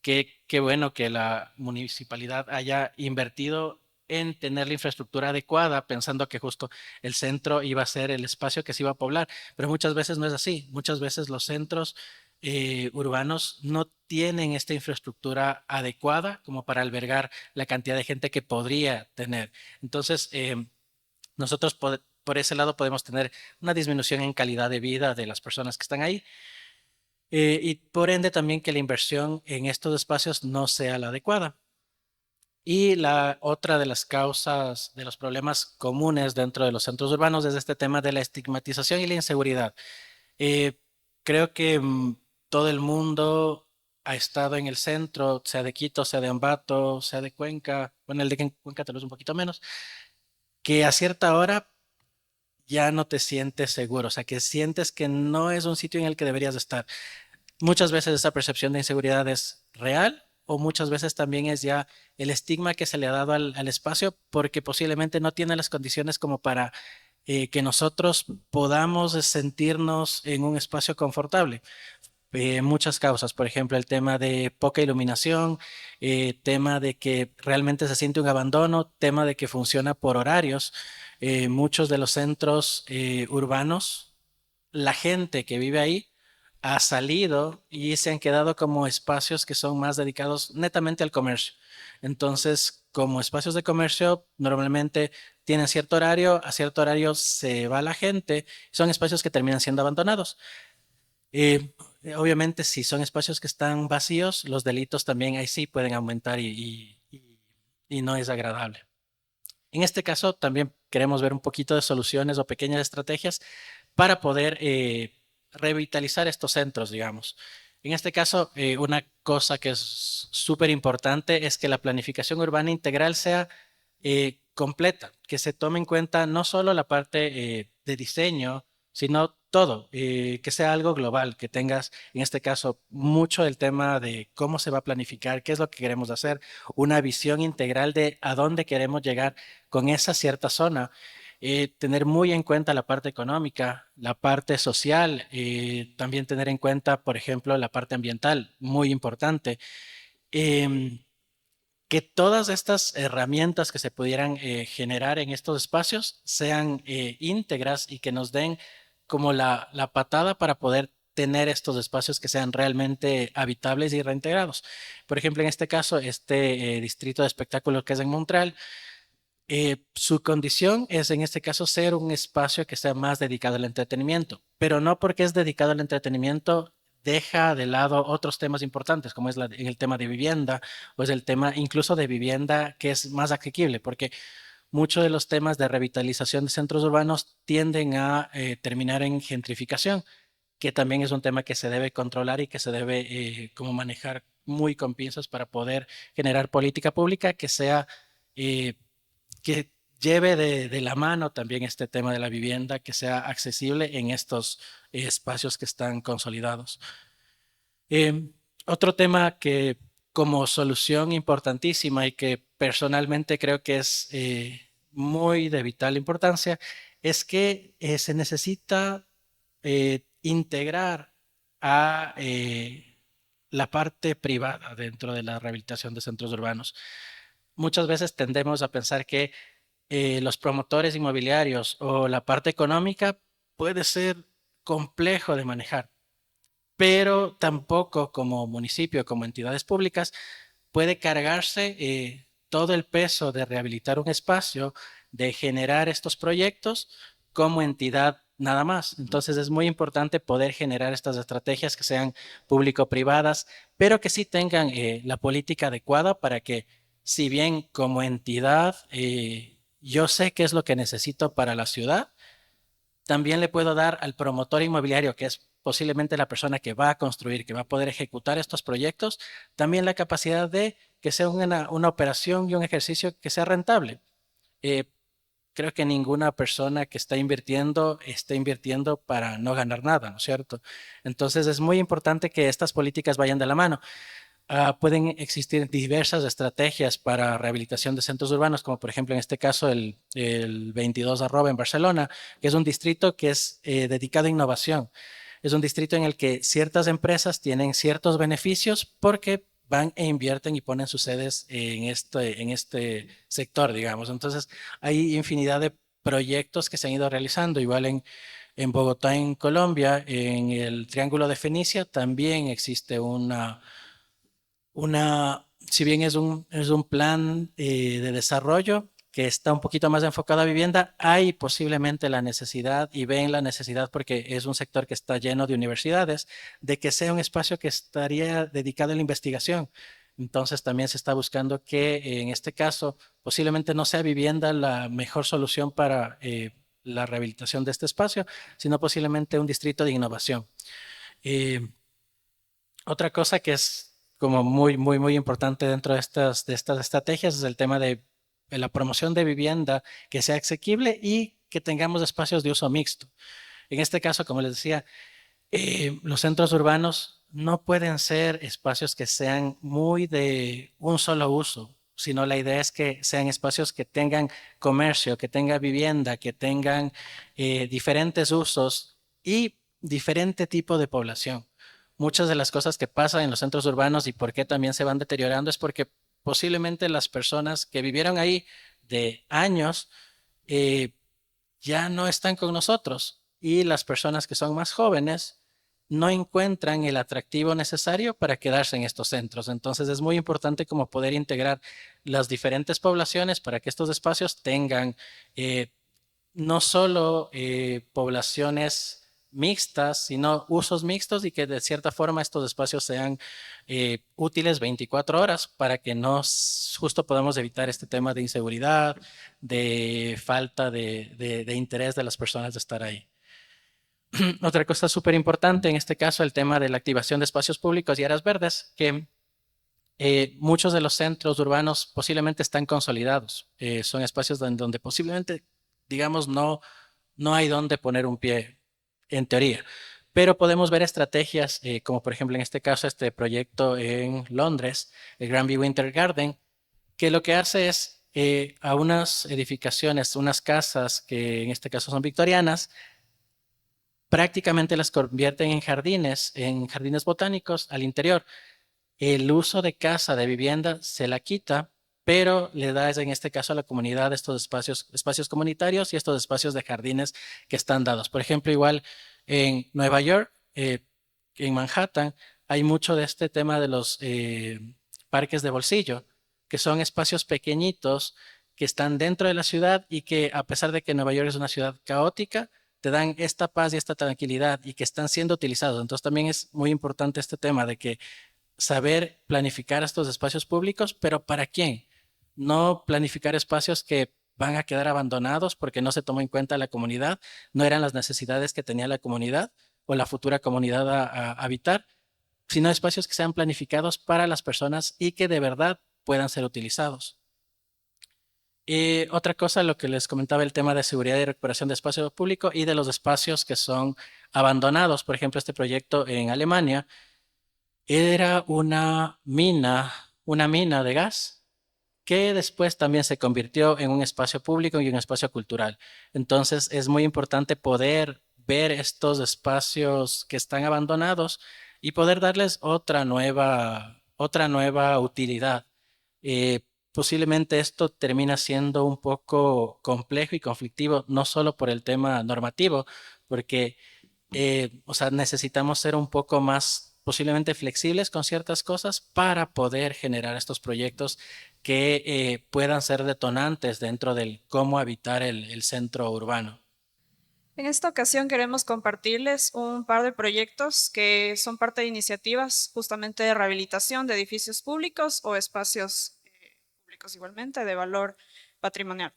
qué bueno que la municipalidad haya invertido en tener la infraestructura adecuada, pensando que justo el centro iba a ser el espacio que se iba a poblar, pero muchas veces no es así. Muchas veces los centros urbanos no tienen esta infraestructura adecuada como para albergar la cantidad de gente que podría tener. Entonces, nosotros por ese lado podemos tener una disminución en calidad de vida de las personas que están ahí. Y por ende también que la inversión en estos espacios no sea la adecuada. Y la otra de las causas de los problemas comunes dentro de los centros urbanos es este tema de la estigmatización y la inseguridad. Eh, Creo que todo el mundo ha estado en el centro, sea de Quito, sea de Ambato, sea de Cuenca, bueno, el de Cuenca tal vez un poquito menos, que a cierta hora ya no te sientes seguro, o sea, que sientes que no es un sitio en el que deberías estar. Muchas veces esa percepción de inseguridad es real o muchas veces también es ya el estigma que se le ha dado al espacio porque posiblemente no tiene las condiciones como para que nosotros podamos sentirnos en un espacio confortable. Muchas causas, por ejemplo, el tema de poca iluminación, tema de que realmente se siente un abandono, tema de que funciona por horarios. Muchos de los centros urbanos, la gente que vive ahí ha salido y se han quedado como espacios que son más dedicados netamente al comercio. Entonces, como espacios de comercio, normalmente tienen cierto horario, a cierto horario se va la gente, son espacios que terminan siendo abandonados. Obviamente, si son espacios que están vacíos, los delitos también ahí sí pueden aumentar y no es agradable. En este caso, también queremos ver un poquito de soluciones o pequeñas estrategias para poder revitalizar estos centros, digamos. En este caso, una cosa que es súper importante es que la planificación urbana integral sea completa, que se tome en cuenta no solo la parte de diseño, sino todo, que sea algo global, que tengas, en este caso, mucho del tema de cómo se va a planificar, qué es lo que queremos hacer, una visión integral de a dónde queremos llegar con esa cierta zona. Tener muy en cuenta la parte económica, la parte social, también tener en cuenta, por ejemplo, la parte ambiental, muy importante. Em, que todas estas herramientas que se pudieran generar en estos espacios sean íntegras y que nos den como la patada para poder tener estos espacios que sean realmente habitables y reintegrados. Por ejemplo, en este caso, este distrito de espectáculos que es en Montreal, su condición es en este caso ser un espacio que sea más dedicado al entretenimiento, pero no porque es dedicado al entretenimiento deja de lado otros temas importantes, como es el tema de vivienda, o es el tema incluso de vivienda que es más asequible, porque muchos de los temas de revitalización de centros urbanos tienden a terminar en gentrificación, que también es un tema que se debe controlar y que se debe como manejar muy con pinzas para poder generar política pública que sea eh, que lleve de la mano también este tema de la vivienda, que sea accesible en estos espacios que están consolidados. Otro tema que como solución importantísima y que personalmente creo que es muy de vital importancia es que se necesita integrar a la parte privada dentro de la rehabilitación de centros urbanos. Muchas veces tendemos a pensar que los promotores inmobiliarios o la parte económica puede ser complejo de manejar, pero tampoco como municipio, como entidades públicas, puede cargarse todo el peso de rehabilitar un espacio, de generar estos proyectos como entidad nada más. Entonces es muy importante poder generar estas estrategias que sean público-privadas, pero que sí tengan la política adecuada para que, si bien como entidad yo sé qué es lo que necesito para la ciudad, también le puedo dar al promotor inmobiliario, que es posiblemente la persona que va a construir, que va a poder ejecutar estos proyectos, también la capacidad de que sea una operación y un ejercicio que sea rentable. Eh, Creo que ninguna persona que está invirtiendo para no ganar nada, ¿no es cierto? Entonces es muy importante que estas políticas vayan de la mano. Pueden existir diversas estrategias para rehabilitación de centros urbanos, como por ejemplo en este caso el 22 en Barcelona, que es un distrito que es dedicado a innovación. Es un distrito en el que ciertas empresas tienen ciertos beneficios porque van e invierten y ponen sus sedes en este sector, digamos. Entonces hay infinidad de proyectos que se han ido realizando, igual en Bogotá, en Colombia, en el Triángulo de Fenicia, también existe si bien es un plan de desarrollo, que está un poquito más enfocado a vivienda, hay posiblemente la necesidad, y ven la necesidad porque es un sector que está lleno de universidades, de que sea un espacio que estaría dedicado a la investigación. Entonces también se está buscando que en este caso posiblemente no sea vivienda la mejor solución para la rehabilitación de este espacio, sino posiblemente un distrito de innovación. Eh, Otra cosa que es como muy importante dentro de estas estrategias es el tema de la promoción de vivienda que sea asequible y que tengamos espacios de uso mixto. En este caso, como les decía, los centros urbanos no pueden ser espacios que sean muy de un solo uso, sino la idea es que sean espacios que tengan comercio, que tengan vivienda, que tengan diferentes usos y diferente tipo de población. Muchas de las cosas que pasan en los centros urbanos y por qué también se van deteriorando es porque posiblemente las personas que vivieron ahí de años eh, ya no están con nosotros y las personas que son más jóvenes no encuentran el atractivo necesario para quedarse en estos centros. Entonces es muy importante como poder integrar las diferentes poblaciones para que estos espacios tengan no solo poblaciones mixtas, sino usos mixtos y que de cierta forma estos espacios sean útiles 24 horas para que nos justo podamos evitar este tema de inseguridad, de falta de interés de las personas de estar ahí. Otra cosa súper importante en este caso, el tema de la activación de espacios públicos y áreas verdes, que muchos de los centros urbanos posiblemente están consolidados. Son espacios donde posiblemente, digamos, no hay donde poner un pie en teoría. Pero podemos ver estrategias, como por ejemplo en este caso este proyecto en Londres, el Granby Winter Garden, que lo que hace es a unas edificaciones, unas casas que en este caso son victorianas, prácticamente las convierten en jardines botánicos al interior. El uso de casa, de vivienda, se la quita, pero le da en este caso a la comunidad estos espacios comunitarios y estos espacios de jardines que están dados. Por ejemplo, igual en Nueva York, en Manhattan, hay mucho de este tema de los parques de bolsillo, que son espacios pequeñitos que están dentro de la ciudad y que a pesar de que Nueva York es una ciudad caótica, te dan esta paz y esta tranquilidad y que están siendo utilizados. Entonces también es muy importante este tema de que saber planificar estos espacios públicos, pero ¿para quién? No planificar espacios que van a quedar abandonados porque no se tomó en cuenta la comunidad, no eran las necesidades que tenía la comunidad o la futura comunidad a habitar, sino espacios que sean planificados para las personas y que de verdad puedan ser utilizados. Y otra cosa, lo que les comentaba, el tema de seguridad y recuperación de espacio público y de los espacios que son abandonados. Por ejemplo, este proyecto en Alemania era una mina de gas que después también se convirtió en un espacio público y un espacio cultural. Entonces es muy importante poder ver estos espacios que están abandonados y poder darles otra nueva utilidad. Posiblemente esto termina siendo un poco complejo y conflictivo, no solo por el tema normativo, porque o sea, necesitamos ser un poco más posiblemente flexibles con ciertas cosas para poder generar estos proyectos que puedan ser detonantes dentro del cómo habitar el centro urbano. En esta ocasión queremos compartirles un par de proyectos que son parte de iniciativas justamente de rehabilitación de edificios públicos o espacios públicos igualmente de valor patrimonial.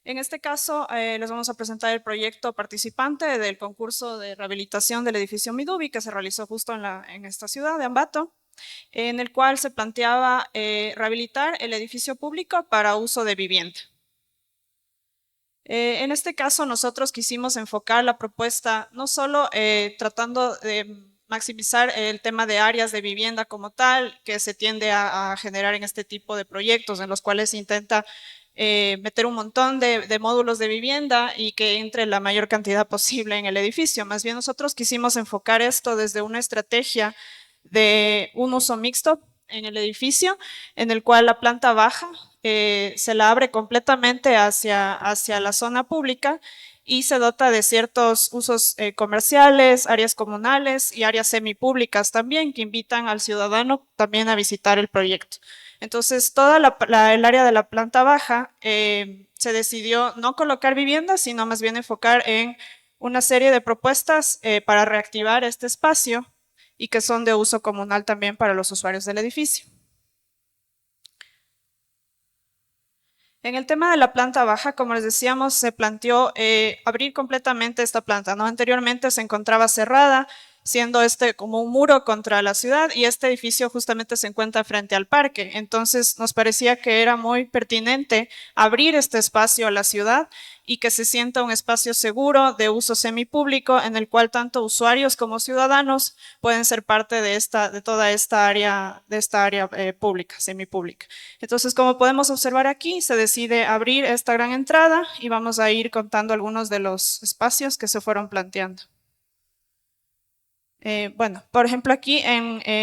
En este caso, les vamos a presentar el proyecto participante del concurso de rehabilitación del edificio Midubi que se realizó justo en esta ciudad de Ambato, en el cual se planteaba rehabilitar el edificio público para uso de vivienda. En este caso, nosotros quisimos enfocar la propuesta no solo tratando de maximizar el tema de áreas de vivienda como tal, que se tiende a generar en este tipo de proyectos, en los cuales se intenta meter un montón de módulos de vivienda y que entre la mayor cantidad posible en el edificio. Más bien nosotros quisimos enfocar esto desde una estrategia de un uso mixto en el edificio, en el cual la planta baja se la abre completamente hacia la zona pública y se dota de ciertos usos comerciales, áreas comunales y áreas semipúblicas también que invitan al ciudadano también a visitar el proyecto. Entonces, toda el área de la planta baja se decidió no colocar viviendas, sino más bien enfocar en una serie de propuestas para reactivar este espacio y que son de uso comunal también para los usuarios del edificio. En el tema de la planta baja, como les decíamos, se planteó abrir completamente esta planta, ¿no? Anteriormente se encontraba cerrada, siendo este como un muro contra la ciudad, y este edificio justamente se encuentra frente al parque. Entonces nos parecía que era muy pertinente abrir este espacio a la ciudad y que se sienta un espacio seguro de uso semipúblico en el cual tanto usuarios como ciudadanos pueden ser parte de toda esta área, pública, semipública. Entonces, como podemos observar aquí, se decide abrir esta gran entrada y vamos a ir contando algunos de los espacios que se fueron planteando. Bueno, por ejemplo, aquí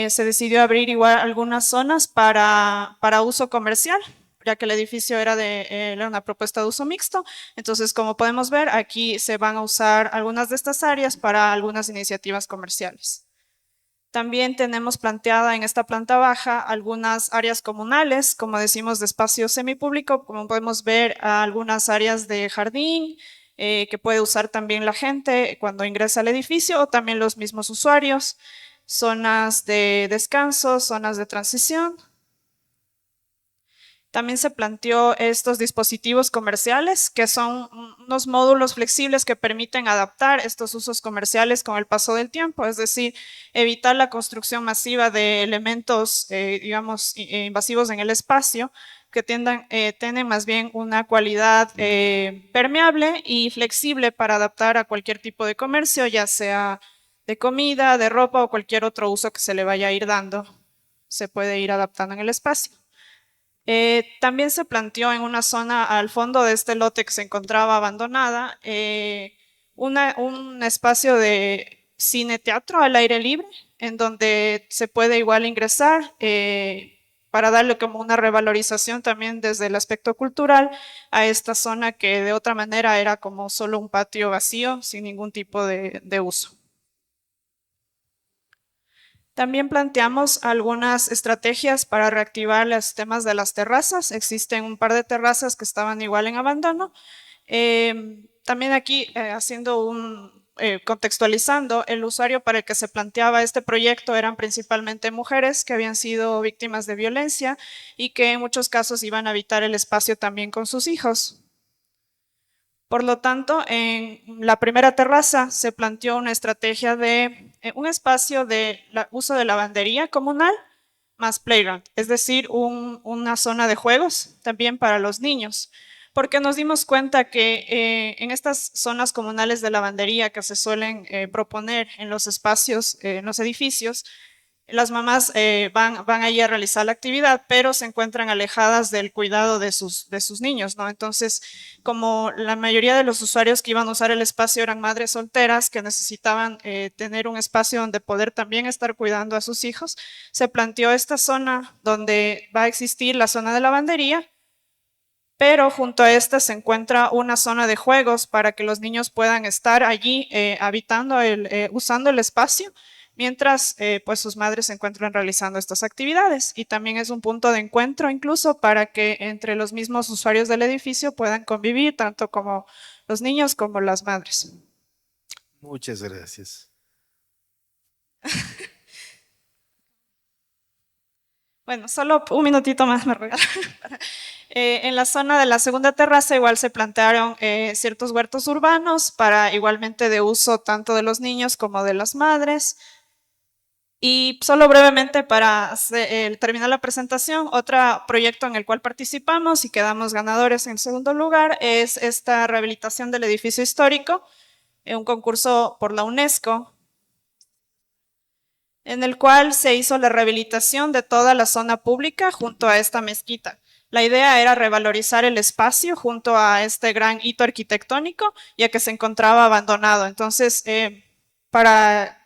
se decidió abrir igual algunas zonas para uso comercial, ya que el edificio era una propuesta de uso mixto. Entonces, como podemos ver, aquí se van a usar algunas de estas áreas para algunas iniciativas comerciales. También tenemos planteada en esta planta baja algunas áreas comunales, como decimos, de espacio semipúblico, como podemos ver, algunas áreas de jardín, que puede usar también la gente cuando ingresa al edificio o también los mismos usuarios, zonas de descanso, zonas de transición. También se planteó estos dispositivos comerciales, que son unos módulos flexibles que permiten adaptar estos usos comerciales con el paso del tiempo, es decir, evitar la construcción masiva de elementos, digamos, invasivos en el espacio, que tienen más bien una cualidad permeable y flexible para adaptar a cualquier tipo de comercio, ya sea de comida, de ropa o cualquier otro uso que se le vaya a ir dando, se puede ir adaptando en el espacio. También se planteó en una zona al fondo de este lote que se encontraba abandonada, un espacio de cine-teatro al aire libre, en donde se puede igual ingresar para darle como una revalorización también desde el aspecto cultural a esta zona que de otra manera era como solo un patio vacío sin ningún tipo de uso. También planteamos algunas estrategias para reactivar los temas de las terrazas. Existen un par de terrazas que estaban igual en abandono. También aquí contextualizando, el usuario para el que se planteaba este proyecto eran principalmente mujeres que habían sido víctimas de violencia y que en muchos casos iban a habitar el espacio también con sus hijos. Por lo tanto, en la primera terraza se planteó una estrategia de un espacio de uso de lavandería comunal más playground, es decir, una zona de juegos también para los niños, porque nos dimos cuenta que en estas zonas comunales de lavandería que se suelen proponer en los espacios, en los edificios, las mamás van allí a realizar la actividad, pero se encuentran alejadas del cuidado de sus niños, ¿no? Entonces, como la mayoría de los usuarios que iban a usar el espacio eran madres solteras que necesitaban tener un espacio donde poder también estar cuidando a sus hijos, se planteó esta zona donde va a existir la zona de lavandería, pero junto a esta se encuentra una zona de juegos para que los niños puedan estar allí usando el espacio, mientras pues sus madres se encuentran realizando estas actividades. Y también es un punto de encuentro incluso para que entre los mismos usuarios del edificio puedan convivir, tanto como los niños como las madres. Muchas gracias. Bueno, solo un minutito más me regalan. En la zona de la segunda terraza igual se plantearon ciertos huertos urbanos para igualmente de uso tanto de los niños como de las madres. Y solo brevemente para terminar la presentación, otro proyecto en el cual participamos y quedamos ganadores en segundo lugar es esta rehabilitación del edificio histórico, un concurso por la UNESCO, en el cual se hizo la rehabilitación de toda la zona pública junto a esta mezquita. La idea era revalorizar el espacio junto a este gran hito arquitectónico, ya que se encontraba abandonado. Entonces, para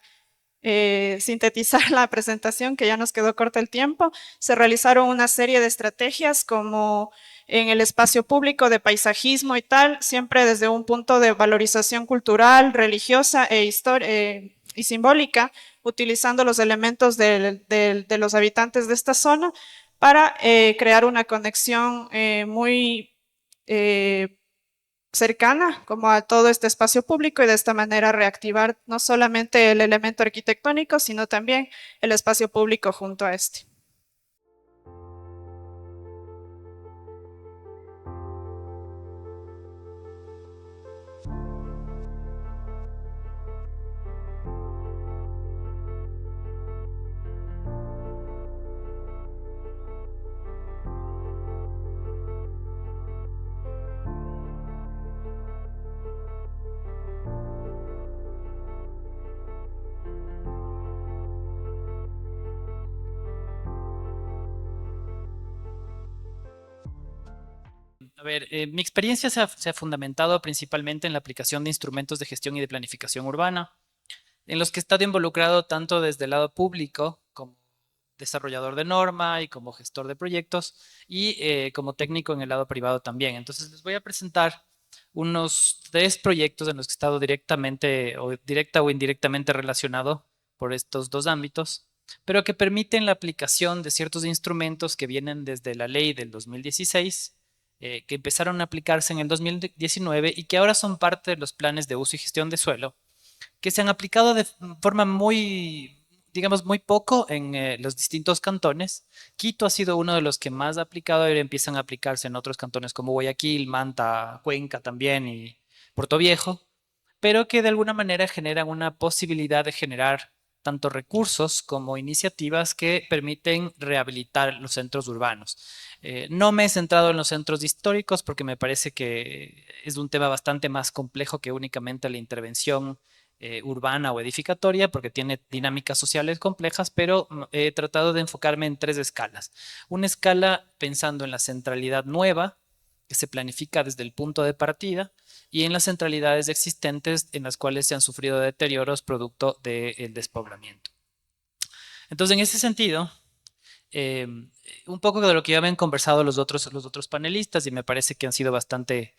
sintetizar la presentación, que ya nos quedó corto el tiempo, se realizaron una serie de estrategias como en el espacio público de paisajismo y tal, siempre desde un punto de valorización cultural, religiosa y simbólica, utilizando los elementos de los habitantes de esta zona para crear una conexión muy cercana como a todo este espacio público y de esta manera reactivar no solamente el elemento arquitectónico, sino también el espacio público junto a este. A ver, mi experiencia se ha fundamentado principalmente en la aplicación de instrumentos de gestión y de planificación urbana, en los que he estado involucrado tanto desde el lado público como desarrollador de norma y como gestor de proyectos y como técnico en el lado privado también. Entonces les voy a presentar unos 3 proyectos en los que he estado directamente o directa o indirectamente relacionado por estos 2 ámbitos, pero que permiten la aplicación de ciertos instrumentos que vienen desde la ley del 2016, que empezaron a aplicarse en el 2019 y que ahora son parte de los planes de uso y gestión de suelo, que se han aplicado de forma muy, digamos, muy poco en los distintos cantones. Quito ha sido uno de los que más ha aplicado y empiezan a aplicarse en otros cantones como Guayaquil, Manta, Cuenca también y Puerto Viejo, pero que de alguna manera generan una posibilidad de generar tanto recursos como iniciativas que permiten rehabilitar los centros urbanos. No me he centrado en los centros históricos porque me parece que es un tema bastante más complejo que únicamente la intervención urbana o edificatoria, porque tiene dinámicas sociales complejas, pero he tratado de enfocarme en 3 escalas. Una escala pensando en la centralidad nueva, que se planifica desde el punto de partida, y en las centralidades existentes en las cuales se han sufrido deterioros producto del despoblamiento. Entonces, en ese sentido, un poco de lo que ya habían conversado los otros panelistas, y me parece que han sido bastante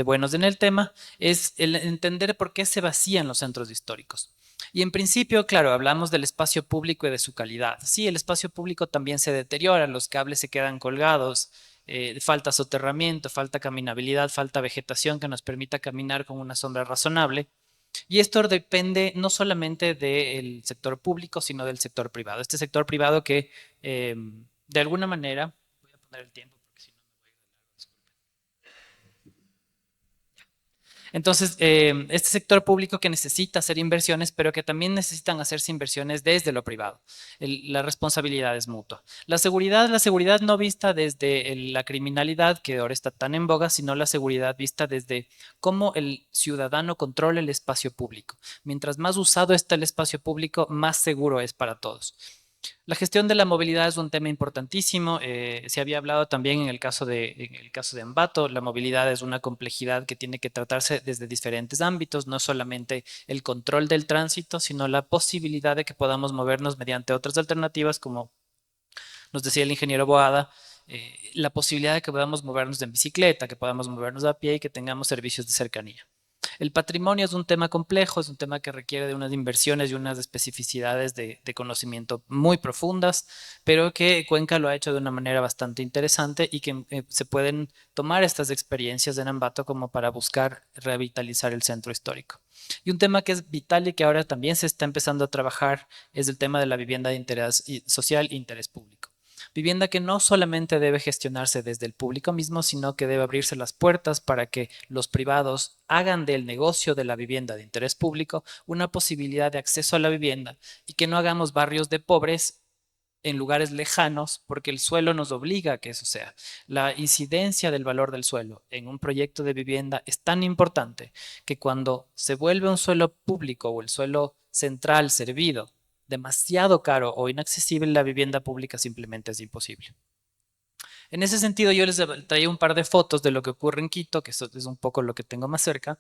buenos en el tema, es el entender por qué se vacían los centros históricos. Y en principio, claro, hablamos del espacio público y de su calidad. Sí, el espacio público también se deteriora, los cables se quedan colgados, falta soterramiento, falta caminabilidad, falta vegetación que nos permita caminar con una sombra razonable. Y esto depende no solamente del sector público, sino del sector privado. Este sector privado que de alguna manera, voy a poner el tiempo porque si no me voy a ir de largo, disculpen. Entonces, este sector público que necesita hacer inversiones, pero que también necesitan hacerse inversiones desde lo privado. La responsabilidad es mutua. La seguridad no vista desde la criminalidad, que ahora está tan en boga, sino la seguridad vista desde cómo el ciudadano controla el espacio público. Mientras más usado está el espacio público, más seguro es para todos. La gestión de la movilidad es un tema importantísimo. Se había hablado también en el caso de Ambato. La movilidad es una complejidad que tiene que tratarse desde diferentes ámbitos, no solamente el control del tránsito, sino la posibilidad de que podamos movernos mediante otras alternativas, como nos decía el ingeniero Boada, la posibilidad de que podamos movernos en bicicleta, que podamos movernos a pie y que tengamos servicios de cercanía. El patrimonio es un tema complejo, es un tema que requiere de unas inversiones y unas especificidades de conocimiento muy profundas, pero que Cuenca lo ha hecho de una manera bastante interesante y que se pueden tomar estas experiencias en Ambato como para buscar revitalizar el centro histórico. Y un tema que es vital y que ahora también se está empezando a trabajar es el tema de la vivienda de interés social e interés público. Vivienda que no solamente debe gestionarse desde el público mismo, sino que debe abrirse las puertas para que los privados hagan del negocio de la vivienda de interés público una posibilidad de acceso a la vivienda y que no hagamos barrios de pobres en lugares lejanos, porque el suelo nos obliga a que eso sea. La incidencia del valor del suelo en un proyecto de vivienda es tan importante que cuando se vuelve un suelo público o el suelo central servido demasiado caro o inaccesible, la vivienda pública simplemente es imposible. En ese sentido, yo les traía un par de fotos de lo que ocurre en Quito, que eso es un poco lo que tengo más cerca,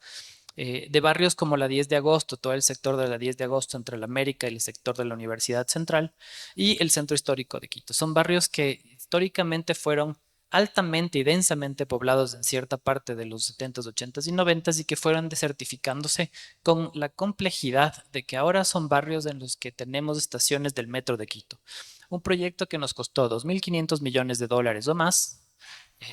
de barrios como la 10 de agosto, todo el sector de la 10 de agosto entre la América y el sector de la Universidad Central y el centro histórico de Quito. Son barrios que históricamente fueron altamente y densamente poblados en cierta parte de los 70s, 80s y 90s y que fueron desertificándose con la complejidad de que ahora son barrios en los que tenemos estaciones del metro de Quito. un proyecto que nos costó 2.500 millones de dólares o más,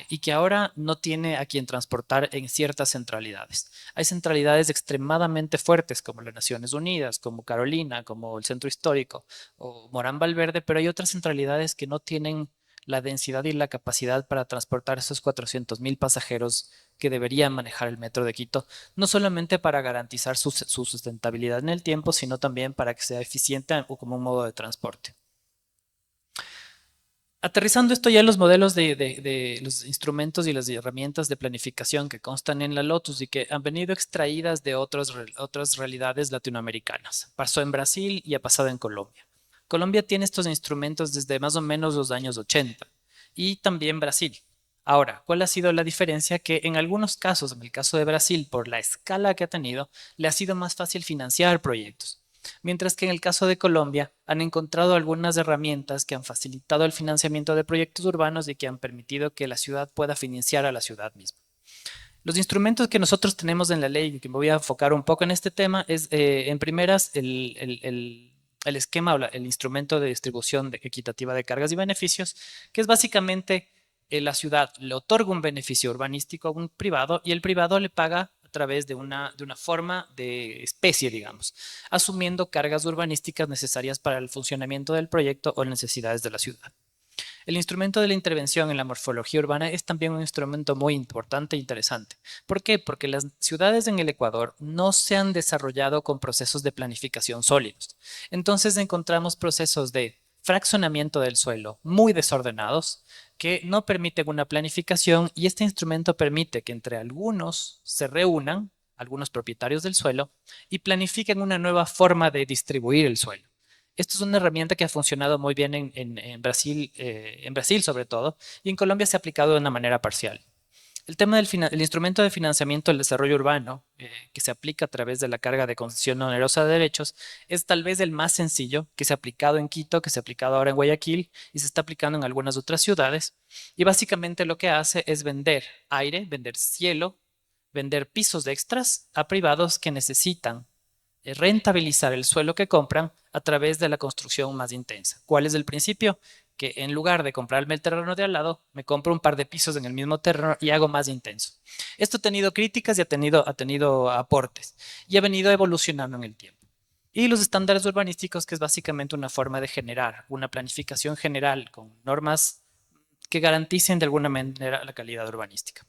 y que ahora no tiene a quien transportar en ciertas centralidades. Hay centralidades extremadamente fuertes como las Naciones Unidas, como Carolina, como el Centro Histórico o Morán Valverde, pero hay otras centralidades que no tienen la densidad y la capacidad para transportar esos 400.000 pasajeros que deberían manejar el metro de Quito, no solamente para garantizar su sustentabilidad en el tiempo, sino también para que sea eficiente como un modo de transporte. Aterrizando esto ya en los modelos de los instrumentos y las herramientas de planificación que constan en la Lotus y que han venido extraídas de otras realidades latinoamericanas. Pasó en Brasil y ha pasado en Colombia. Colombia tiene estos instrumentos desde más o menos los años 80 y también Brasil. Ahora, ¿cuál ha sido la diferencia? Que en algunos casos, en el caso de Brasil, por la escala que ha tenido, le ha sido más fácil financiar proyectos. Mientras que en el caso de Colombia han encontrado algunas herramientas que han facilitado el financiamiento de proyectos urbanos y que han permitido que la ciudad pueda financiar a la ciudad misma. Los instrumentos que nosotros tenemos en la ley, y que me voy a enfocar un poco en este tema, es en primeras el esquema o el instrumento de distribución equitativa de cargas y beneficios, que es básicamente la ciudad le otorga un beneficio urbanístico a un privado y el privado le paga a través de una forma de especie, digamos, asumiendo cargas urbanísticas necesarias para el funcionamiento del proyecto o necesidades de la ciudad. El instrumento de la intervención en la morfología urbana es también un instrumento muy importante e interesante. ¿Por qué? Porque las ciudades en el Ecuador no se han desarrollado con procesos de planificación sólidos. Entonces encontramos procesos de fraccionamiento del suelo muy desordenados que no permiten una planificación y este instrumento permite que entre algunos se reúnan, algunos propietarios del suelo, y planifiquen una nueva forma de distribuir el suelo. Esto es una herramienta que ha funcionado muy bien en Brasil sobre todo, y en Colombia se ha aplicado de una manera parcial. El tema del instrumento de financiamiento del desarrollo urbano, que se aplica a través de la carga de concesión onerosa de derechos, es tal vez el más sencillo, que se ha aplicado en Quito, que se ha aplicado ahora en Guayaquil y se está aplicando en algunas otras ciudades. Y básicamente lo que hace es vender aire, vender cielo, vender pisos extras a privados que necesitan rentabilizar el suelo que compran a través de la construcción más intensa. ¿Cuál es el principio? Que en lugar de comprarme el terreno de al lado, me compro un par de pisos en el mismo terreno y hago más intenso. Esto ha tenido críticas y ha tenido aportes y ha venido evolucionando en el tiempo. Y los estándares urbanísticos, que es básicamente una forma de generar una planificación general con normas que garanticen de alguna manera la calidad urbanística.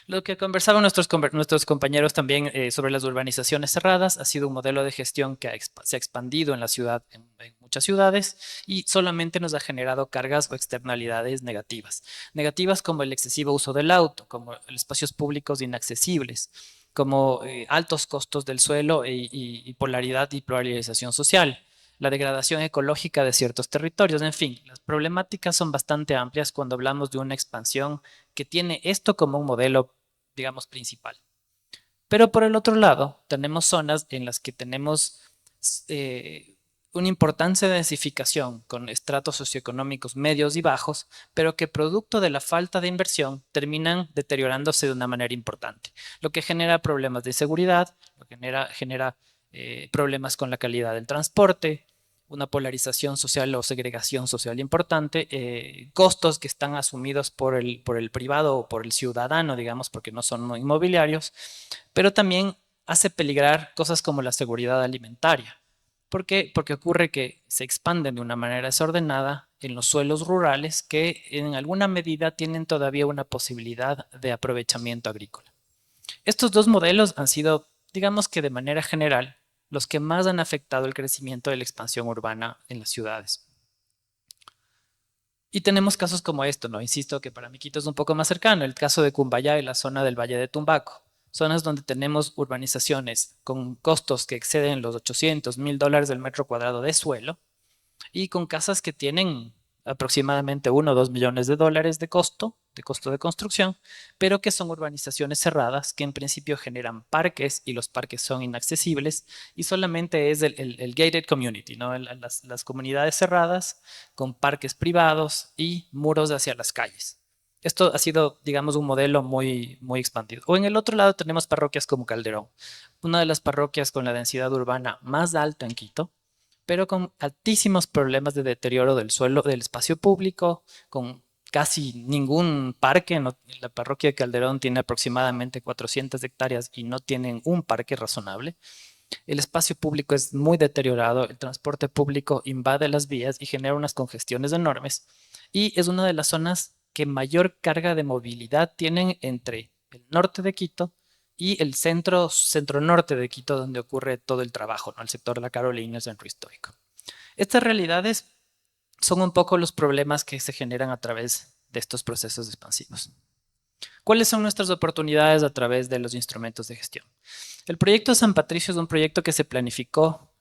Lo que conversaban nuestros compañeros también sobre las urbanizaciones cerradas ha sido un modelo de gestión que se ha expandido en la ciudad, en muchas ciudades, y solamente nos ha generado cargas o externalidades negativas. Negativas como el excesivo uso del auto, como espacios públicos inaccesibles, como altos costos del suelo y polaridad y polarización social, la degradación ecológica de ciertos territorios, en fin, las problemáticas son bastante amplias cuando hablamos de una expansión que tiene esto como un modelo, digamos, principal. Pero por el otro lado, tenemos zonas en las que tenemos una importante densificación con estratos socioeconómicos medios y bajos, pero que producto de la falta de inversión terminan deteriorándose de una manera importante, lo que genera problemas de inseguridad, lo que genera problemas con la calidad del transporte, una polarización social o segregación social importante, costos que están asumidos por el privado o por el ciudadano, digamos, porque no son inmobiliarios, pero también hace peligrar cosas como la seguridad alimentaria. ¿Por qué? Porque ocurre que se expanden de una manera desordenada en los suelos rurales que en alguna medida tienen todavía una posibilidad de aprovechamiento agrícola. Estos dos modelos han sido, digamos que de manera general, los que más han afectado el crecimiento de la expansión urbana en las ciudades. Y tenemos casos como esto, ¿no? Insisto que para mí Quito es un poco más cercano, el caso de Cumbayá y la zona del Valle de Tumbaco, zonas donde tenemos urbanizaciones con costos que exceden los 800.000 dólares del metro cuadrado de suelo y con casas que tienen aproximadamente 1 o 2 millones de dólares de costo de construcción, pero que son urbanizaciones cerradas que en principio generan parques y los parques son inaccesibles y solamente es el gated community, ¿no? Las comunidades cerradas con parques privados y muros hacia las calles. Esto ha sido, digamos, un modelo muy, muy expandido. O en el otro lado tenemos parroquias como Calderón, una de las parroquias con la densidad urbana más alta en Quito, pero con altísimos problemas de deterioro del suelo, del espacio público, con casi ningún parque. La parroquia de Calderón tiene aproximadamente 400 hectáreas y no tienen un parque razonable. El espacio público es muy deteriorado, el transporte público invade las vías y genera unas congestiones enormes. Y es una de las zonas que mayor carga de movilidad tienen entre el norte de Quito y el centro-norte de Quito, donde ocurre todo el trabajo, ¿no? El sector de la Carolina, el centro histórico. Estas realidades son un poco los problemas que se generan a través de estos procesos expansivos. ¿Cuáles son nuestras oportunidades a través de los instrumentos de gestión? El proyecto San Patricio es un proyecto que se planificó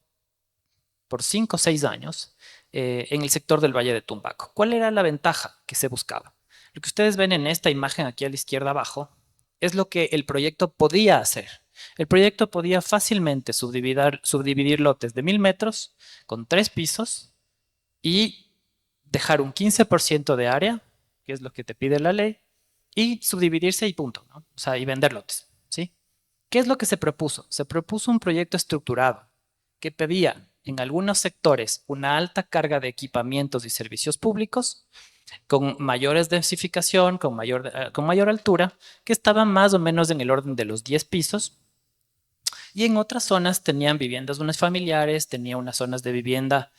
por 5 o 6 años en el sector del Valle de Tumbaco. ¿Cuál era la ventaja que se buscaba? Lo que ustedes ven en esta imagen aquí a la izquierda abajo es lo que el proyecto podía hacer. El proyecto podía fácilmente subdividir lotes de 1000 metros con 3 pisos y dejar un 15% de área, que es lo que te pide la ley, y subdividirse y punto, ¿no? O sea, y vender lotes, ¿sí? ¿Qué es lo que se propuso? Se propuso un proyecto estructurado que pedía en algunos sectores una alta carga de equipamientos y servicios públicos con mayores densificación, con mayor altura, que estaban más o menos en el orden de los 10 pisos. Y en otras zonas tenían viviendas unifamiliares, tenía unas zonas de vivienda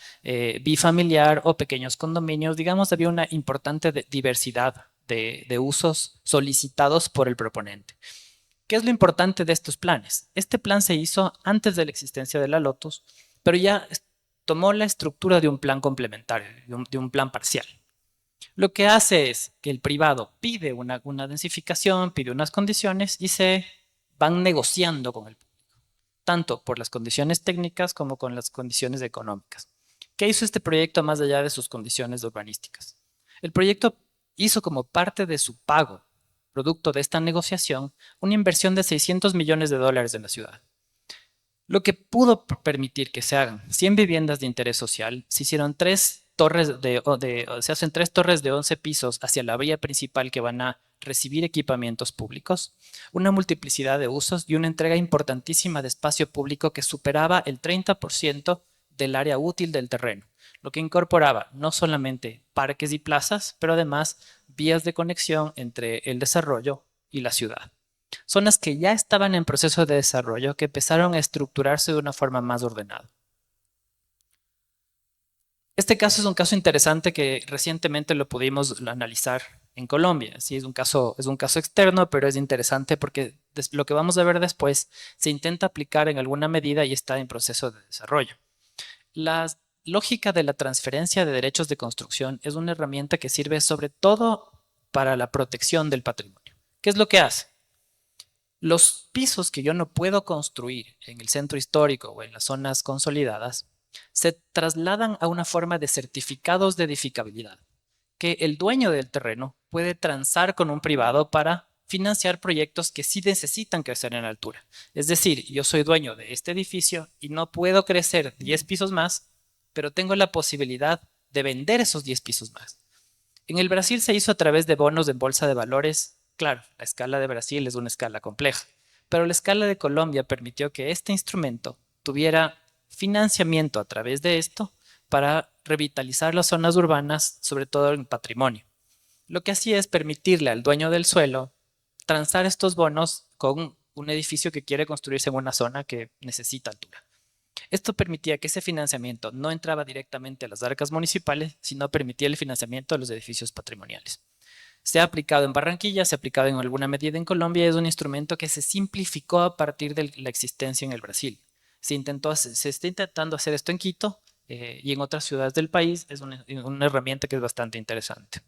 bifamiliar o pequeños condominios. Digamos, había una importante diversidad de usos solicitados por el proponente. ¿Qué es lo importante de estos planes? Este plan se hizo antes de la existencia de la Lotus, pero ya tomó la estructura de un plan complementario, de un plan parcial. Lo que hace es que el privado pide una densificación, pide unas condiciones y se van negociando con el público, tanto por las condiciones técnicas como con las condiciones económicas. ¿Qué hizo este proyecto más allá de sus condiciones urbanísticas? El proyecto hizo como parte de su pago, producto de esta negociación, una inversión de $600 millones en la ciudad. Lo que pudo permitir que se hagan 100 viviendas de interés social. Se hicieron se hacen 3 torres de 11 pisos hacia la vía principal que van a recibir equipamientos públicos, una multiplicidad de usos y una entrega importantísima de espacio público que superaba el 30% del área útil del terreno, lo que incorporaba no solamente parques y plazas, pero además vías de conexión entre el desarrollo y la ciudad. Zonas que ya estaban en proceso de desarrollo, que empezaron a estructurarse de una forma más ordenada. Este caso es un caso interesante que recientemente lo pudimos analizar en Colombia. Sí, es un caso externo, pero es interesante porque lo que vamos a ver después se intenta aplicar en alguna medida y está en proceso de desarrollo. La lógica de la transferencia de derechos de construcción es una herramienta que sirve sobre todo para la protección del patrimonio. ¿Qué es lo que hace? Los pisos que yo no puedo construir en el centro histórico o en las zonas consolidadas se trasladan a una forma de certificados de edificabilidad, que el dueño del terreno puede transar con un privado para financiar proyectos que sí necesitan crecer en altura. Es decir, yo soy dueño de este edificio y no puedo crecer 10 pisos más, pero tengo la posibilidad de vender esos 10 pisos más. En el Brasil se hizo a través de bonos en bolsa de valores. Claro, la escala de Brasil es una escala compleja, pero la escala de Colombia permitió que este instrumento tuviera financiamiento a través de esto para revitalizar las zonas urbanas, sobre todo en patrimonio. Lo que hacía es permitirle al dueño del suelo transar estos bonos con un edificio que quiere construirse en una zona que necesita altura. Esto permitía que ese financiamiento no entraba directamente a las arcas municipales, sino permitía el financiamiento de los edificios patrimoniales. Se ha aplicado en Barranquilla, se ha aplicado en alguna medida en Colombia y es un instrumento que se simplificó a partir de la existencia en el Brasil. Se está intentando hacer esto en Quito y en otras ciudades del país. Es una herramienta que es bastante interesante.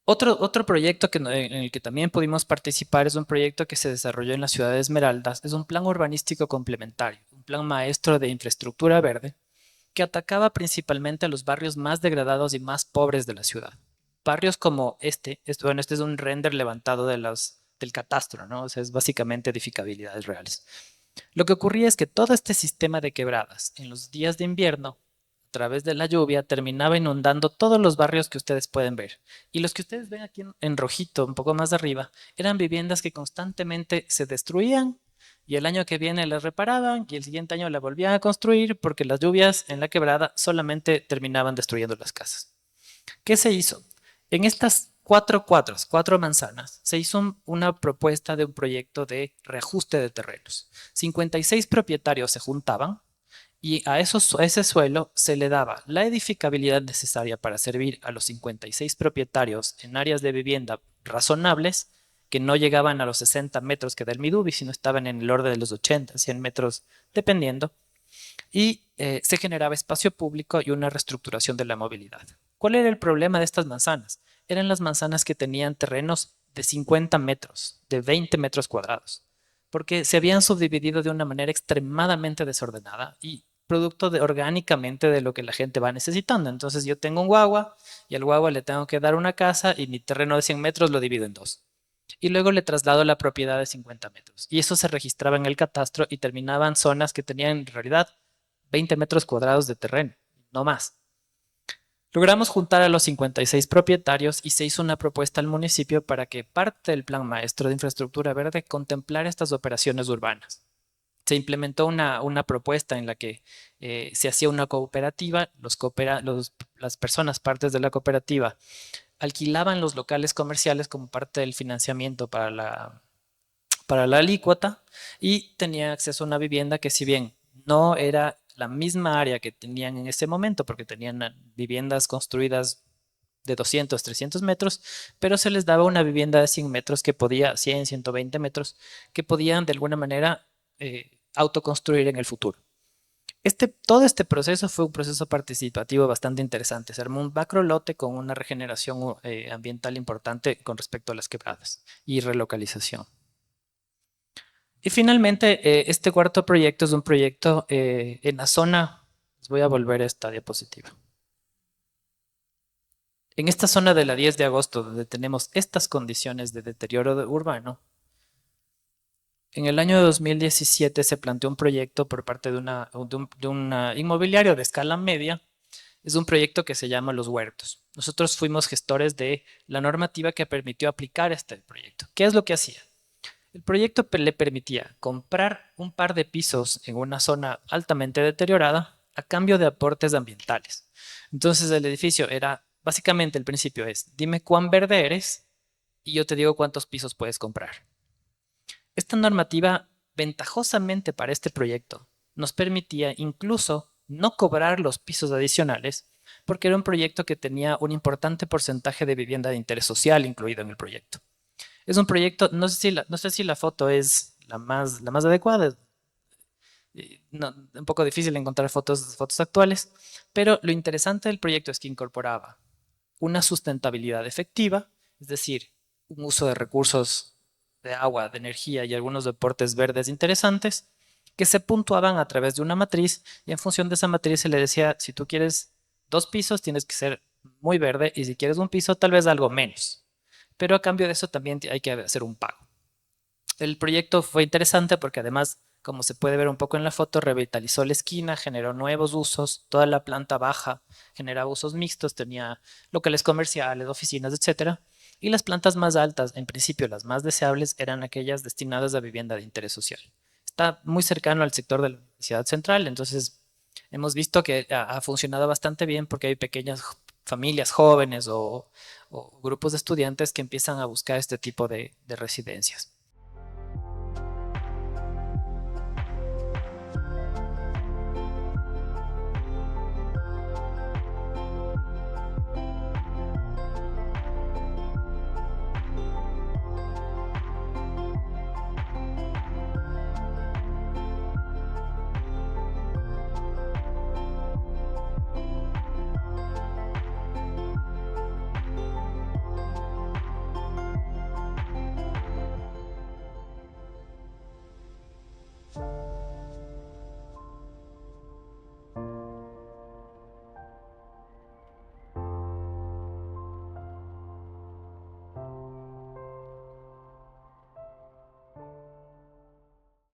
Otro proyecto en el que también pudimos participar es un proyecto que se desarrolló en la ciudad de Esmeraldas. Es un plan urbanístico complementario, un plan maestro de infraestructura verde que atacaba principalmente a los barrios más degradados y más pobres de la ciudad. Barrios como este es un render levantado del catastro, ¿no? O sea, es básicamente edificabilidades reales. Lo que ocurría es que todo este sistema de quebradas en los días de invierno, a través de la lluvia, terminaba inundando todos los barrios que ustedes pueden ver. Y los que ustedes ven aquí en rojito, un poco más arriba, eran viviendas que constantemente se destruían Y el año que viene la reparaban y el siguiente año la volvían a construir porque las lluvias en la quebrada solamente terminaban destruyendo las casas. ¿Qué se hizo? En estas 4 manzanas, se hizo una propuesta de un proyecto de reajuste de terrenos. 56 propietarios se juntaban y a ese suelo se le daba la edificabilidad necesaria para servir a los 56 propietarios en áreas de vivienda razonables que no llegaban a los 60 metros que da el Midubi, sino estaban en el orden de los 80, 100 metros, dependiendo. Y se generaba espacio público y una reestructuración de la movilidad. ¿Cuál era el problema de estas manzanas? Eran las manzanas que tenían terrenos de 50 metros, de 20 metros cuadrados, porque se habían subdividido de una manera extremadamente desordenada y producto orgánicamente de lo que la gente va necesitando. Entonces yo tengo un guagua y al guagua le tengo que dar una casa y mi terreno de 100 metros lo divido en 2. Y luego le traslado la propiedad de 50 metros. Y eso se registraba en el catastro y terminaban zonas que tenían en realidad 20 metros cuadrados de terreno, no más. Logramos juntar a los 56 propietarios y se hizo una propuesta al municipio para que parte del Plan Maestro de Infraestructura Verde contemplara estas operaciones urbanas. Se implementó una propuesta en la que se hacía una cooperativa, las personas partes de la cooperativa alquilaban los locales comerciales como parte del financiamiento para la alícuota y tenían acceso a una vivienda que, si bien no era la misma área que tenían en ese momento, porque tenían viviendas construidas de 200, 300 metros, pero se les daba una vivienda de 100 metros que podía, 100, 120 metros, que podían de alguna manera autoconstruir en el futuro. Todo este proceso fue un proceso participativo bastante interesante. Se armó un macrolote con una regeneración ambiental importante con respecto a las quebradas y relocalización. Y finalmente, este cuarto proyecto es un proyecto en la zona, les voy a volver a esta diapositiva. En esta zona de la 10 de agosto, donde tenemos estas condiciones de deterioro urbano, en el año 2017 se planteó un proyecto por parte de un inmobiliario de escala media. Es un proyecto que se llama Los Huertos. Nosotros fuimos gestores de la normativa que permitió aplicar este proyecto. ¿Qué es lo que hacía? El proyecto le permitía comprar un par de pisos en una zona altamente deteriorada a cambio de aportes ambientales. Entonces el edificio era, básicamente el principio es, dime cuán verde eres y yo te digo cuántos pisos puedes comprar. Esta normativa, ventajosamente para este proyecto, nos permitía incluso no cobrar los pisos adicionales porque era un proyecto que tenía un importante porcentaje de vivienda de interés social incluido en el proyecto. Es un proyecto, no sé si la foto es la más adecuada, un poco difícil encontrar fotos actuales, pero lo interesante del proyecto es que incorporaba una sustentabilidad efectiva, es decir, un uso de recursos de agua, de energía y algunos deportes verdes interesantes que se puntuaban a través de una matriz y en función de esa matriz se le decía, si tú quieres 2 pisos tienes que ser muy verde y si quieres un piso tal vez algo menos. Pero a cambio de eso también hay que hacer un pago. El proyecto fue interesante porque además, como se puede ver un poco en la foto, revitalizó la esquina, generó nuevos usos, toda la planta baja generaba usos mixtos, tenía locales comerciales, oficinas, etc. Y las plantas más altas, en principio las más deseables, eran aquellas destinadas a vivienda de interés social. Está muy cercano al sector de la Universidad Central, entonces hemos visto que ha funcionado bastante bien porque hay pequeñas familias jóvenes o grupos de estudiantes que empiezan a buscar este tipo de residencias.